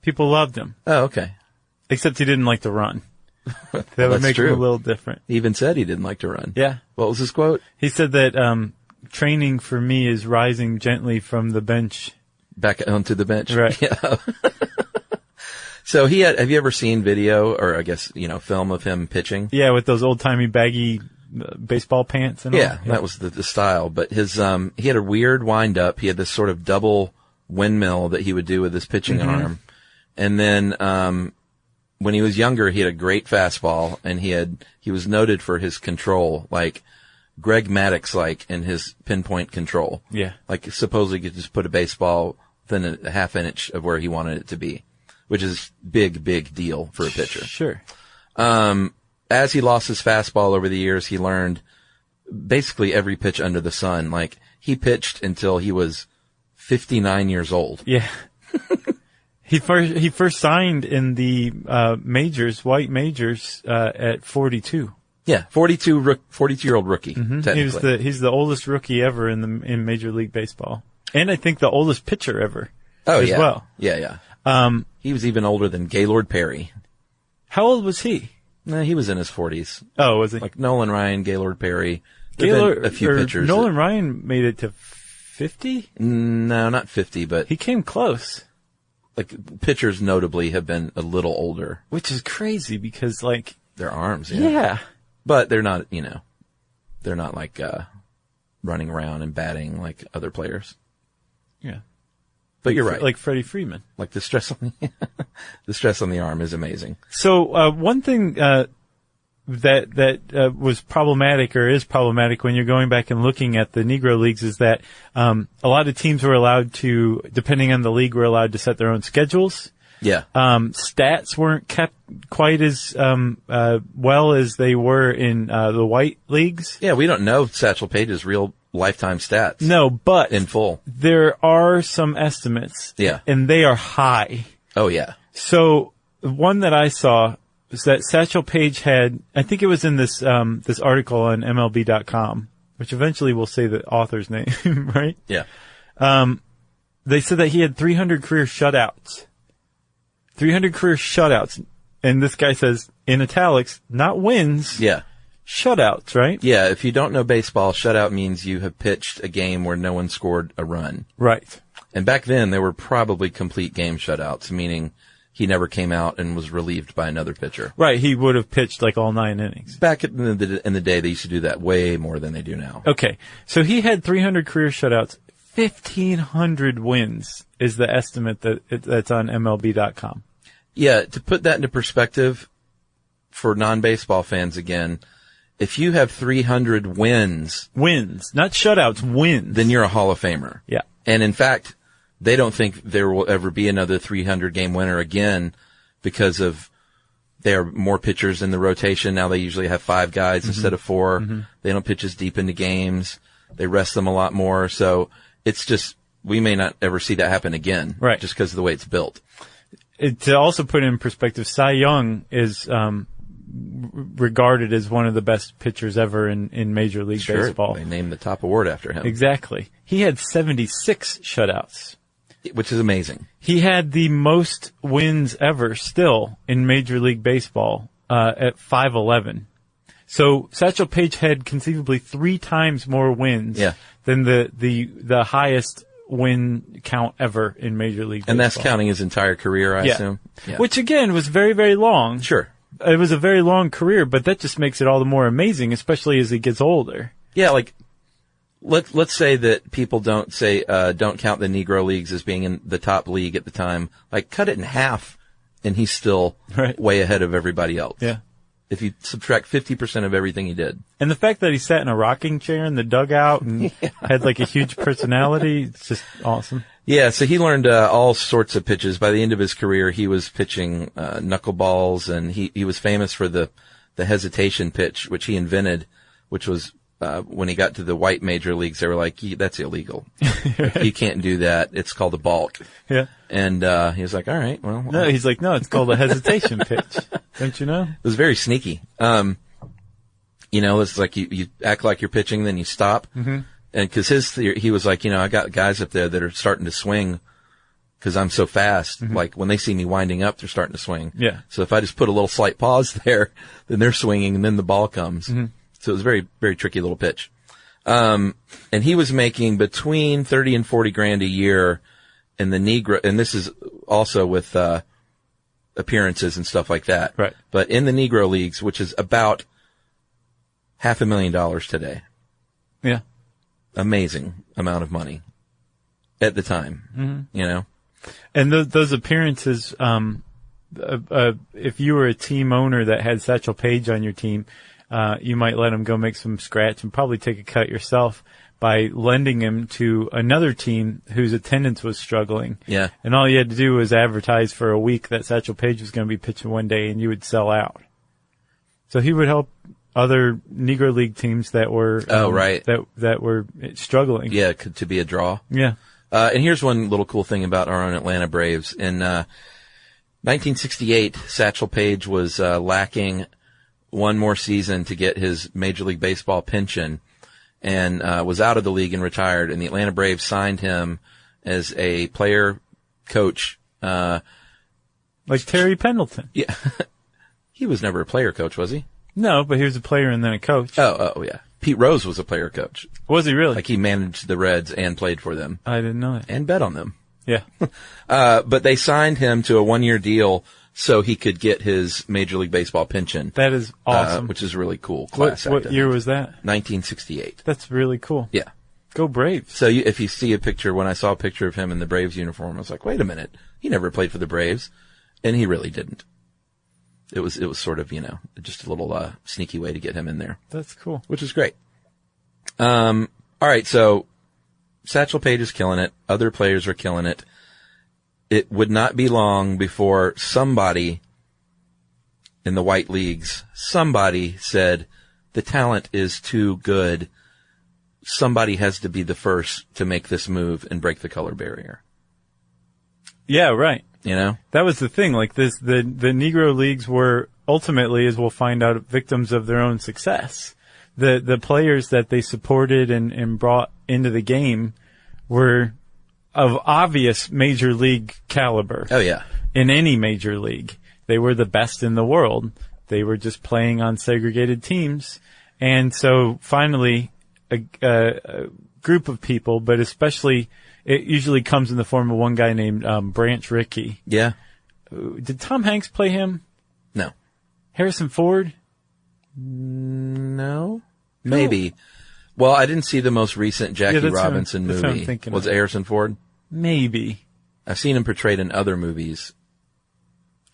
People loved him. Oh, okay. Except he didn't like to run. That would make him a little different. He even said he didn't like to run. Yeah. What was his quote? He said that training for me is rising gently from the bench. Back onto the bench? Right. Yeah. So have you ever seen video or I guess, film of him pitching? Yeah, with those old-timey baggy baseball pants and all. Yeah, that was the style. But he had a weird wind-up. He had this sort of double windmill that he would do with his pitching arm. And then when he was younger, he had a great fastball, and he was noted for his control, like Greg Maddux-like in his pinpoint control. Yeah. Like supposedly he could just put a baseball within a half inch of where he wanted it to be, which is big deal for a pitcher. Sure. As he lost his fastball over the years, he learned basically every pitch under the sun. Like, he pitched until he was 59 years old. Yeah. He first signed in the majors, white majors, at 42. Yeah, 42-year-old rookie. Technically, He's the oldest rookie ever in Major League Baseball, and I think the oldest pitcher ever. Oh, as yeah. well. Yeah. He was even older than Gaylord Perry. How old was he? No, he was in his 40s. Oh, was he? Like Nolan Ryan, Gaylord Perry. A few pitchers. Nolan Ryan made it to 50? No, not 50, but he came close. Like pitchers notably have been a little older. Which is crazy because like their arms, yeah. But they're not, they're not like running around and batting like other players. Yeah. But you're right. Like Freddie Freeman. Like the stress on the arm is amazing. So one thing that was problematic or is problematic when you're going back and looking at the Negro Leagues is that a lot of teams were allowed to, depending on the league, were allowed to set their own schedules. Yeah. Stats weren't kept quite as well as they were in the white leagues. Yeah, we don't know Satchel Paige's real lifetime stats. No, but in full. There are some estimates. Yeah. And they are high. Oh, yeah. So the one that I saw was that Satchel Paige had, I think it was in this this article on MLB.com, which eventually will say the author's name, right? Yeah. They said that he had 300 career shutouts. 300 career shutouts. And this guy says, in italics, not wins. Yeah. Shutouts, right? Yeah, if you don't know baseball, shutout means you have pitched a game where no one scored a run. Right. And back then, there were probably complete game shutouts, meaning he never came out and was relieved by another pitcher. Right, he would have pitched like all 9 innings. Back in the day, they used to do that way more than they do now. Okay, so he had 300 career shutouts. 1,500 wins is the estimate that's on MLB.com. Yeah, to put that into perspective for non-baseball fans again, if you have 300 wins, not shutouts, wins, then you're a Hall of Famer. Yeah. And in fact, they don't think there will ever be another 300 game winner again because of there are more pitchers in the rotation. Now they usually have 5 guys instead of 4. Mm-hmm. They don't pitch as deep into games. They rest them a lot more. So it's just, we may not ever see that happen again. Right. Just because of the way it's built. To also put it in perspective, Cy Young is regarded as one of the best pitchers ever in Major League Baseball. They named the top award after him. Exactly. He had 76 shutouts. Which is amazing. He had the most wins ever still in Major League Baseball at 511. So Satchel Paige had conceivably 3 times more wins than the highest win count ever in Major League Baseball. And that's counting his entire career, I assume? Yeah. Which again was very, very long. Sure. It was a very long career, but that just makes it all the more amazing, especially as he gets older. Yeah, like, let's say that people don't count the Negro Leagues as being in the top league at the time. Like, cut it in half, and he's still way ahead of everybody else. Yeah. If you subtract 50% of everything he did. And the fact that he sat in a rocking chair in the dugout and had like a huge personality, it's just awesome. Yeah, so he learned all sorts of pitches. By the end of his career, he was pitching knuckleballs, and he was famous for the hesitation pitch, which he invented, which was when he got to the white major leagues, they were like, that's illegal. You can't do that. It's called a balk. Yeah. And he was like, all right, well. No, he's like, no, it's called a hesitation pitch. Don't you know? It was very sneaky. It's like you act like you're pitching, then you stop. Mm-hmm. And cause he was like, I got guys up there that are starting to swing cause I'm so fast. Mm-hmm. Like when they see me winding up, they're starting to swing. Yeah. So if I just put a little slight pause there, then they're swinging and then the ball comes. Mm-hmm. So it was a very, very tricky little pitch. And he was making between 30 and 40 grand a year in the Negro, and this is also with, appearances and stuff like that. Right. But in the Negro Leagues, which is about $500,000 today. Yeah. Amazing amount of money at the time, And those appearances, if you were a team owner that had Satchel Paige on your team, you might let him go make some scratch and probably take a cut yourself by lending him to another team whose attendance was struggling. Yeah. And all you had to do was advertise for a week that Satchel Paige was going to be pitching one day and you would sell out. So he would help other Negro League teams that were, that were struggling. Yeah, to be a draw. Yeah. And here's one little cool thing about our own Atlanta Braves. In, 1968, Satchel Paige was, lacking one more season to get his Major League Baseball pension and was out of the league and retired. And the Atlanta Braves signed him as a player coach. Like Terry Pendleton. Yeah. He was never a player coach, was he? No, but he was a player and then a coach. Oh, yeah. Pete Rose was a player coach. Was he really? Like he managed the Reds and played for them. I didn't know that. And bet on them. Yeah. But they signed him to a 1-year deal so he could get his Major League Baseball pension. That is awesome. Which is really cool. What year was that? 1968. That's really cool. Yeah. Go Braves. So if you see a picture, when I saw a picture of him in the Braves uniform, I was like, wait a minute. He never played for the Braves. And he really didn't. It was sort of, just a little sneaky way to get him in there. That's cool. Which is great. All right, so Satchel Paige is killing it. Other players are killing it. It would not be long before somebody in the white leagues, somebody said, the talent is too good. Somebody has to be the first to make this move and break the color barrier. Yeah, right. That was the thing. Like the Negro Leagues were ultimately, as we'll find out, victims of their own success. The players that they supported and brought into the game were of obvious major league caliber. Oh, yeah. In any major league. They were the best in the world. They were just playing on segregated teams. And so finally, a group of people, but especially it usually comes in the form of one guy named Branch Rickey. Yeah. Did Tom Hanks play him? No. Harrison Ford? No. Maybe. Well, I didn't see the most recent Jackie Robinson movie. Was it Harrison Ford? Maybe. I've seen him portrayed in other movies.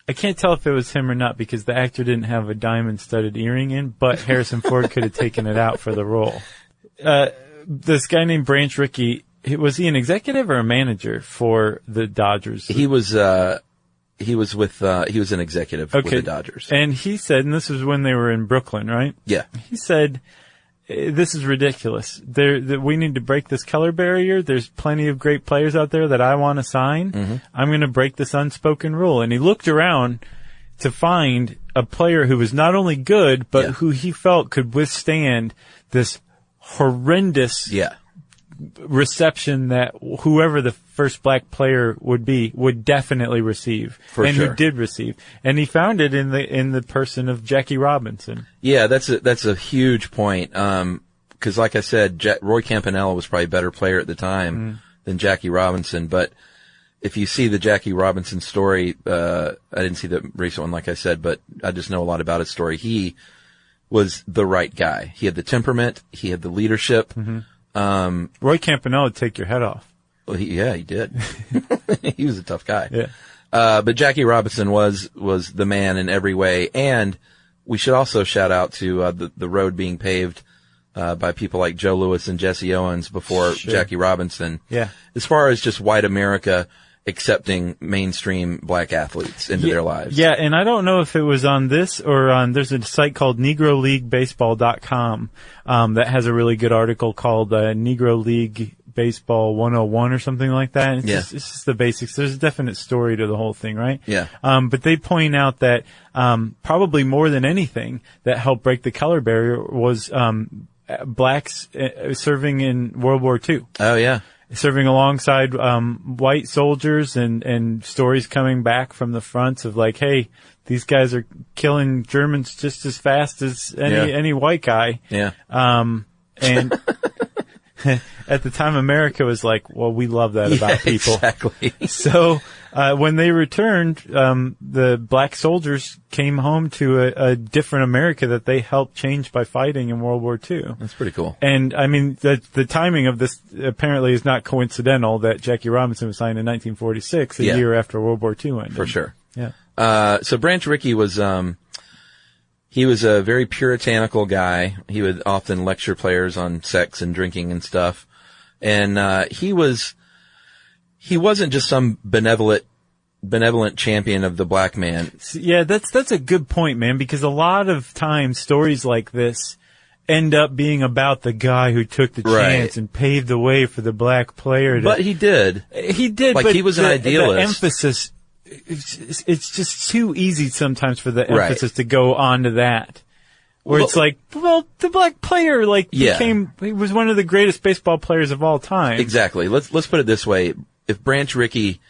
I can't tell if it was him or not because the actor didn't have a diamond-studded earring in, but Harrison Ford could have taken it out for the role. This guy named Branch Rickey, was he an executive or a manager for the Dodgers? He was an executive with the Dodgers. And he said, and this was when they were in Brooklyn, right? Yeah. He said, this is ridiculous. We need to break this color barrier. There's plenty of great players out there that I want to sign. Mm-hmm. I'm going to break this unspoken rule. And he looked around to find a player who was not only good, but who he felt could withstand this horrendous reception that whoever the first black player would be would definitely receive. For and sure. who did receive. And he found it in the person of Jackie Robinson. Yeah, that's a huge point. 'Cause like I said, Roy Campanella was probably a better player at the time than Jackie Robinson. But if you see the Jackie Robinson story, I didn't see the recent one, like I said, but I just know a lot about his story. He was the right guy. He had the temperament. He had the leadership. Mm-hmm. Roy Campanella would take your head off. Well, he did. He was a tough guy. Yeah. But Jackie Robinson was the man in every way. And we should also shout out to, the road being paved, by people like Joe Louis and Jesse Owens before Jackie Robinson. Yeah. As far as just white America accepting mainstream black athletes into their lives. Yeah, and I don't know if it was on this or there's a site called NegroLeagueBaseball.com that has a really good article called Negro League Baseball 101 or something like that. It's just the basics. There's a definite story to the whole thing, right? Yeah. But they point out that probably more than anything that helped break the color barrier was blacks serving in World War II. Oh, yeah. Serving alongside white soldiers and stories coming back from the fronts of like, hey, these guys are killing Germans just as fast as any white guy. Yeah. And at the time, America was like, well, we love that about people. Exactly. So when they returned, the black soldiers came home to a different America that they helped change by fighting in World War II. That's pretty cool. And I mean, the timing of this apparently is not coincidental that Jackie Robinson was signed in 1946, a year after World War II ended. For sure. Yeah. So Branch Rickey was, he was a very puritanical guy. He would often lecture players on sex and drinking and stuff. And, he wasn't just some benevolent champion of the black man. Yeah, that's a good point, man, because a lot of times stories like this end up being about the guy who took the chance and paved the way for the black player. But he did. He did. Like, but he was an idealist. The emphasis, it's just too easy sometimes for the emphasis to go on to that. Where it's like, well, the black player, like, Yeah. he was one of the greatest baseball players of all time. Exactly. Let's put it this way. If Branch Rickey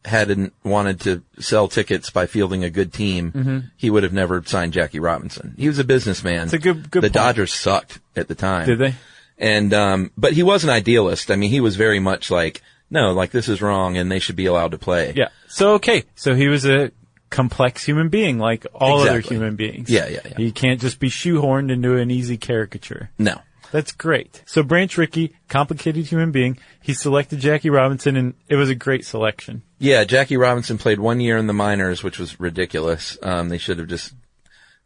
hadn't wanted to sell tickets by fielding a good team, he would have never signed Jackie Robinson. He was a businessman. It's a good The point. Dodgers sucked at the time. Did they? And, but he was an idealist. I mean, he was very much like, no, like this is wrong and they should be allowed to play. Yeah. So, okay. So he was a complex human being like all other Exactly. human beings. Yeah. He can't just be shoehorned into an easy caricature. No. That's great. So Branch Rickey, complicated human being, he selected Jackie Robinson, and it was a great selection. Yeah, Jackie Robinson played 1 year in the minors, which was ridiculous. They should have just,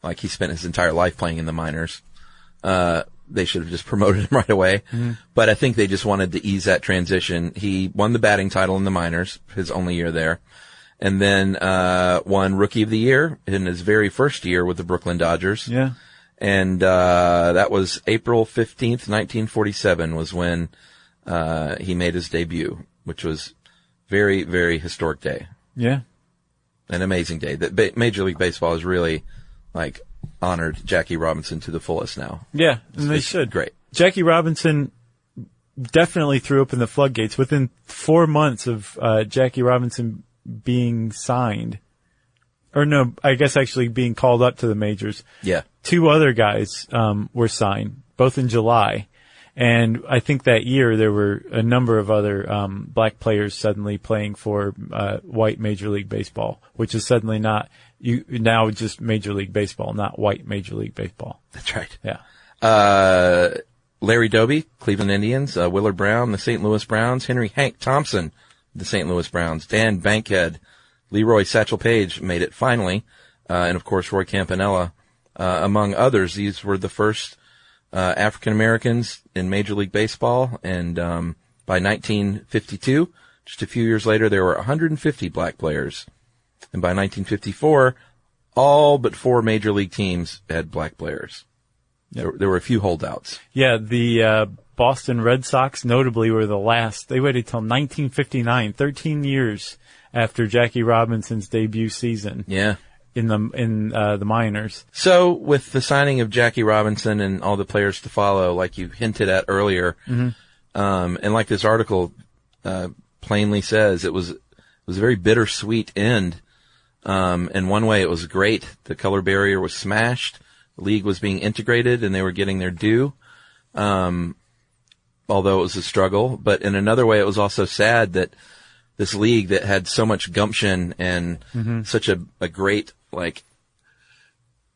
like, he spent his entire life playing in the minors. They should have just promoted him right away. But I think they just wanted to ease that transition. He won the batting title in the minors, his only year there. And then, won Rookie of the Year in his very first year with the Brooklyn Dodgers. Yeah. And, that was April 15th, 1947 was when, he made his debut, which was very, very historic day. Yeah. An amazing day. That Major League Baseball has really, like, honored Jackie Robinson to the fullest now. Yeah, and they It's should. Great. Jackie Robinson definitely threw open the floodgates. Within 4 months of Jackie Robinson being signed, or no, I guess actually being called up to the majors, Yeah. 2 other guys were signed, both in July. And I think that year there were a number of other black players suddenly playing for white Major League Baseball, which is suddenly now just Major League Baseball, not white Major League Baseball. That's right. Yeah. Larry Doby, Cleveland Indians, Willard Brown, the St. Louis Browns, Henry Hank Thompson, the St. Louis Browns, Dan Bankhead, Leroy Satchel Paige made it finally, and of course Roy Campanella, among others. These were the first African Americans in Major League Baseball, and by 1952, just a few years later, there were 150 black players, and by 1954, all but 4 Major League teams had black players. Yep. There were a few holdouts. Yeah, the Boston Red Sox notably were the last. They waited till 1959, 13 years after Jackie Robinson's debut season. Yeah. In the minors. So with the signing of Jackie Robinson and all the players to follow, like you hinted at earlier, and like this article plainly says, it was a very bittersweet end. In one way, it was great. The color barrier was smashed. The league was being integrated, and they were getting their due. Although it was a struggle, but in another way, it was also sad that this league that had so much gumption and such a great, like,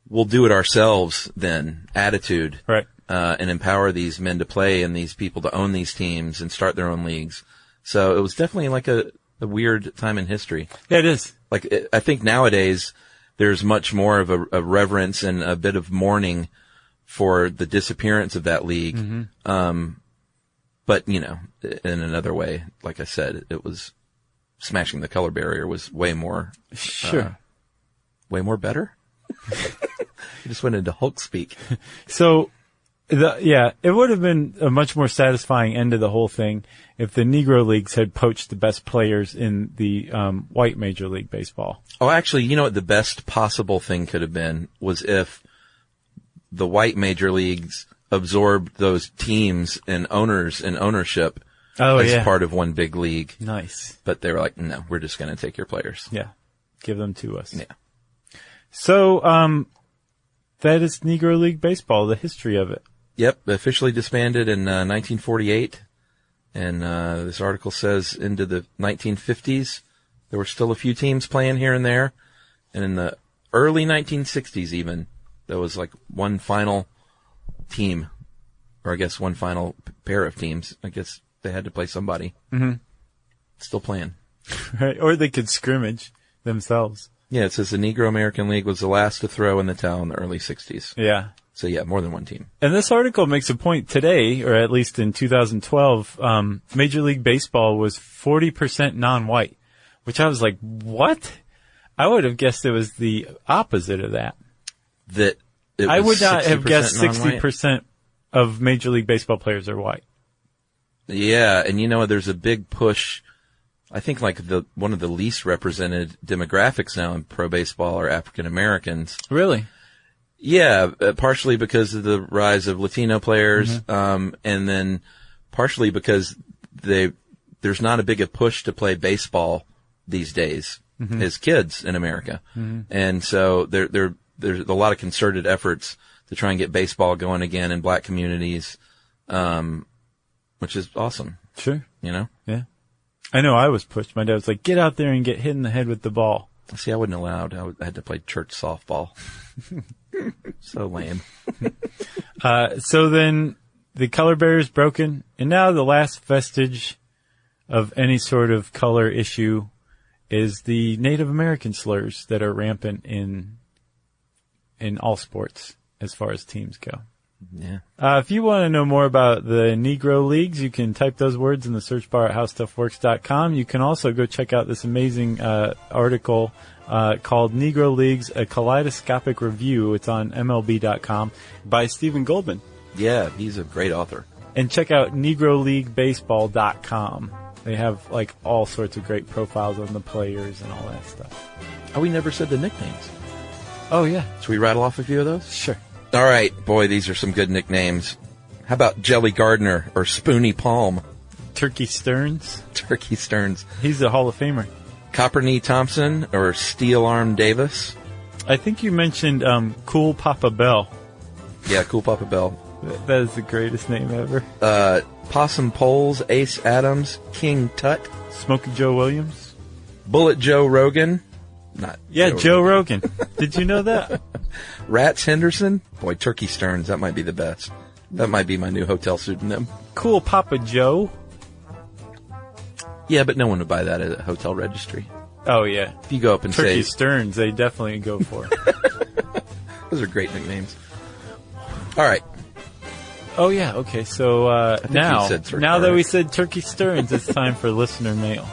we'll do it ourselves then attitude. Right. And empower these men to play and these people to own these teams and start their own leagues. So it was definitely like a weird time in history. Yeah, it is. Like, I think nowadays there's much more of a reverence and a bit of mourning for the disappearance of that league. But, you know, in another way, like I said, it was smashing the color barrier was way more, way more better. You just went into Hulk speak. So, it would have been a much more satisfying end to the whole thing if the Negro Leagues had poached the best players in the white Major League Baseball. Oh, actually, you know what the best possible thing could have been was if the white Major Leagues absorbed those teams and owners and ownership as part of one big league. Nice. But they were like, no, we're just going to take your players. Yeah. Give them to us. Yeah. So, that is Negro League Baseball, the history of it. Yep. Officially disbanded in 1948. And this article says into the 1950s, there were still a few teams playing here and there. And in the early 1960s even, there was like one final team, or I guess one final pair of teams. I guess they had to play somebody. Still playing. Right. Or they could scrimmage themselves. Yeah, it says the Negro American League was the last to throw in the towel in the early 60s. Yeah. So yeah, more than one team. And this article makes a point today, or at least in 2012, Major League Baseball was 40% non-white, which I was like, what? I would have guessed it was the opposite of that. I would not have guessed 60% of Major League Baseball players are white. Yeah, and you know, there's a big push. I think like one of the least represented demographics now in pro baseball are African Americans. Really? Yeah, partially because of the rise of Latino players, and then partially because there's not a big a push to play baseball these days as kids in America, and so there's a lot of concerted efforts to try and get baseball going again in black communities, which is awesome. Sure. You know? Yeah. I know I was pushed. My dad was like, get out there and get hit in the head with the ball. See, I wasn't allowed. I had to play church softball. So lame. So then the color barrier is broken, and now the last vestige of any sort of color issue is the Native American slurs that are rampant in all sports as far as teams go. Yeah. If you want to know more about the Negro Leagues, you can type those words in the search bar at howstuffworks.com. You can also go check out this amazing article called Negro Leagues, a Kaleidoscopic Review. It's on MLB.com by Stephen Goldman. Yeah, he's a great author. And check out NegroLeagueBaseball.com. They have like all sorts of great profiles on the players and all that stuff. Oh, we never said the nicknames. Oh, yeah. Should we rattle off a few of those? Sure. All right. Boy, these are some good nicknames. How about Jelly Gardner or Spoony Palm? Turkey Stearns. Turkey Stearns. He's a Hall of Famer. Copper Knee Thompson or Steel Arm Davis? I think you mentioned Cool Papa Bell. Yeah, Cool Papa Bell. That is the greatest name ever. Possum Poles, Ace Adams, King Tut. Smokey Joe Williams. Bullet Joe Rogan. Joe Rogan. Did you know that? Rats Henderson. Boy, Turkey Stearns. That might be the best. That might be my new hotel pseudonym. Cool Papa Joe. Yeah, but no one would buy that at a hotel registry. Oh, yeah. If you go up and Turkey say... Stearns, they definitely go for. Those are great nicknames. All right. Oh, yeah. Okay, so now that we said Turkey Stearns, it's time for listener mail.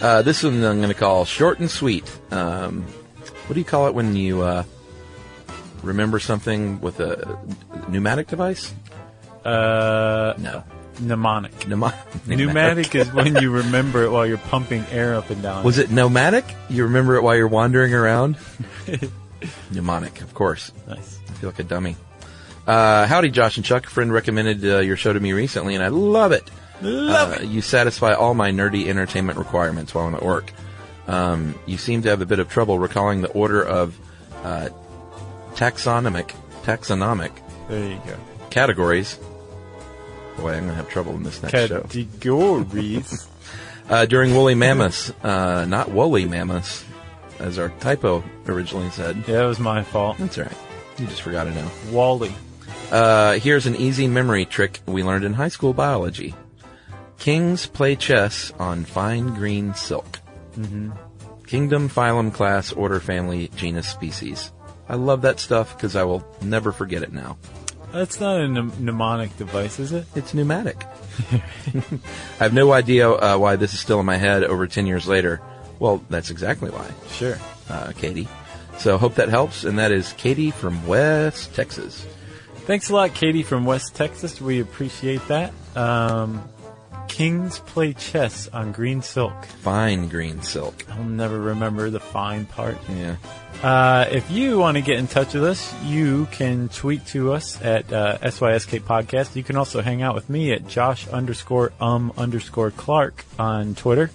This one I'm going to call short and sweet. What do you call it when you remember something with a pneumatic device? No. Mnemonic. Pneumatic is when you remember it while you're pumping air up and down. Was it nomadic? You remember it while you're wandering around? Mnemonic, of course. Nice. I feel like a dummy. Howdy, Josh and Chuck. A friend recommended your show to me recently, and I love it. Love it. You satisfy all my nerdy entertainment requirements while I'm at work. You seem to have a bit of trouble recalling the order of taxonomic there you go. categories. Boy, I'm going to have trouble in this next show. Categories. During woolly mammoths, not woolly mammoths, as our typo originally said. Yeah, that was my fault. That's all right. You just forgot to know. Wally. Here's an easy memory trick we learned in high school biology. Kings play chess on fine green silk. Mm-hmm. Kingdom, phylum, class, order, family, genus, species. I love that stuff because I will never forget it now. That's not a mnemonic device, is it? It's pneumatic. I have no idea why this is still in my head over 10 years later. Well, that's exactly why. Sure. Katie. So hope that helps. And that is Katie from West Texas. Thanks a lot, Katie from West Texas. We appreciate that. Kings play chess on green silk. Fine green silk. I'll never remember the fine part. Yeah. If you want to get in touch with us, you can tweet to us at SYSK Podcast. You can also hang out with me at Josh__Clark on Twitter.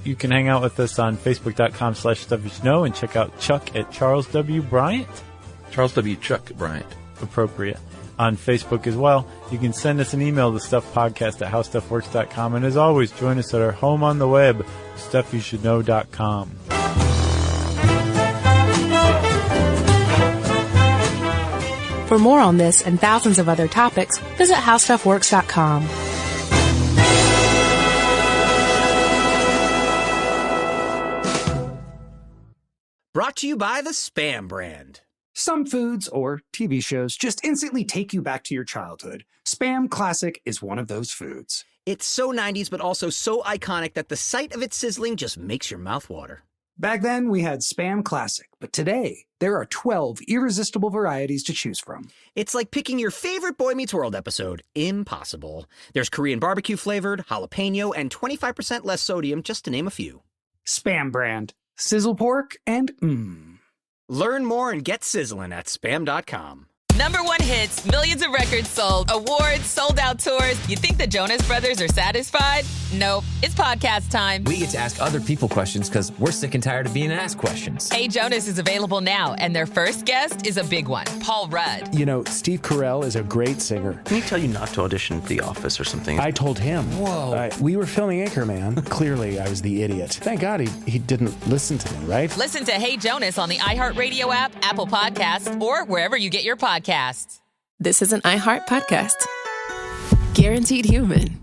You can hang out with us on Facebook.com/StuffYouShouldKnow and check out Chuck at Charles W. Bryant. Charles W. Chuck Bryant. Appropriate. On Facebook as well. You can send us an email to stuffpodcast@howstuffworks.com. And as always, join us at our home on the web, stuffyoushouldknow.com. For more on this and thousands of other topics, visit howstuffworks.com. Brought to you by the Spam brand. Some foods or TV shows just instantly take you back to your childhood. Spam Classic is one of those foods. It's so 90s, but also so iconic that the sight of it sizzling just makes your mouth water. Back then, we had Spam Classic, but today, there are 12 irresistible varieties to choose from. It's like picking your favorite Boy Meets World episode. Impossible. There's Korean barbecue flavored, jalapeno, and 25% less sodium, just to name a few. Spam brand. Sizzle pork and Learn more and get sizzling at spam.com. Number one hits, millions of records sold, awards, sold out tours. You think the Jonas Brothers are satisfied? Nope. It's podcast time. We get to ask other people questions because we're sick and tired of being asked questions. Hey Jonas is available now, and their first guest is a big one, Paul Rudd. You know, Steve Carell is a great singer. Didn't he tell you not to audition for The Office or something? I told him. Whoa. We were filming Anchorman. Clearly, I was the idiot. Thank God he didn't listen to me, right? Listen to Hey Jonas on the iHeartRadio app, Apple Podcasts, or wherever you get your podcasts. This is an iHeart podcast. Guaranteed human.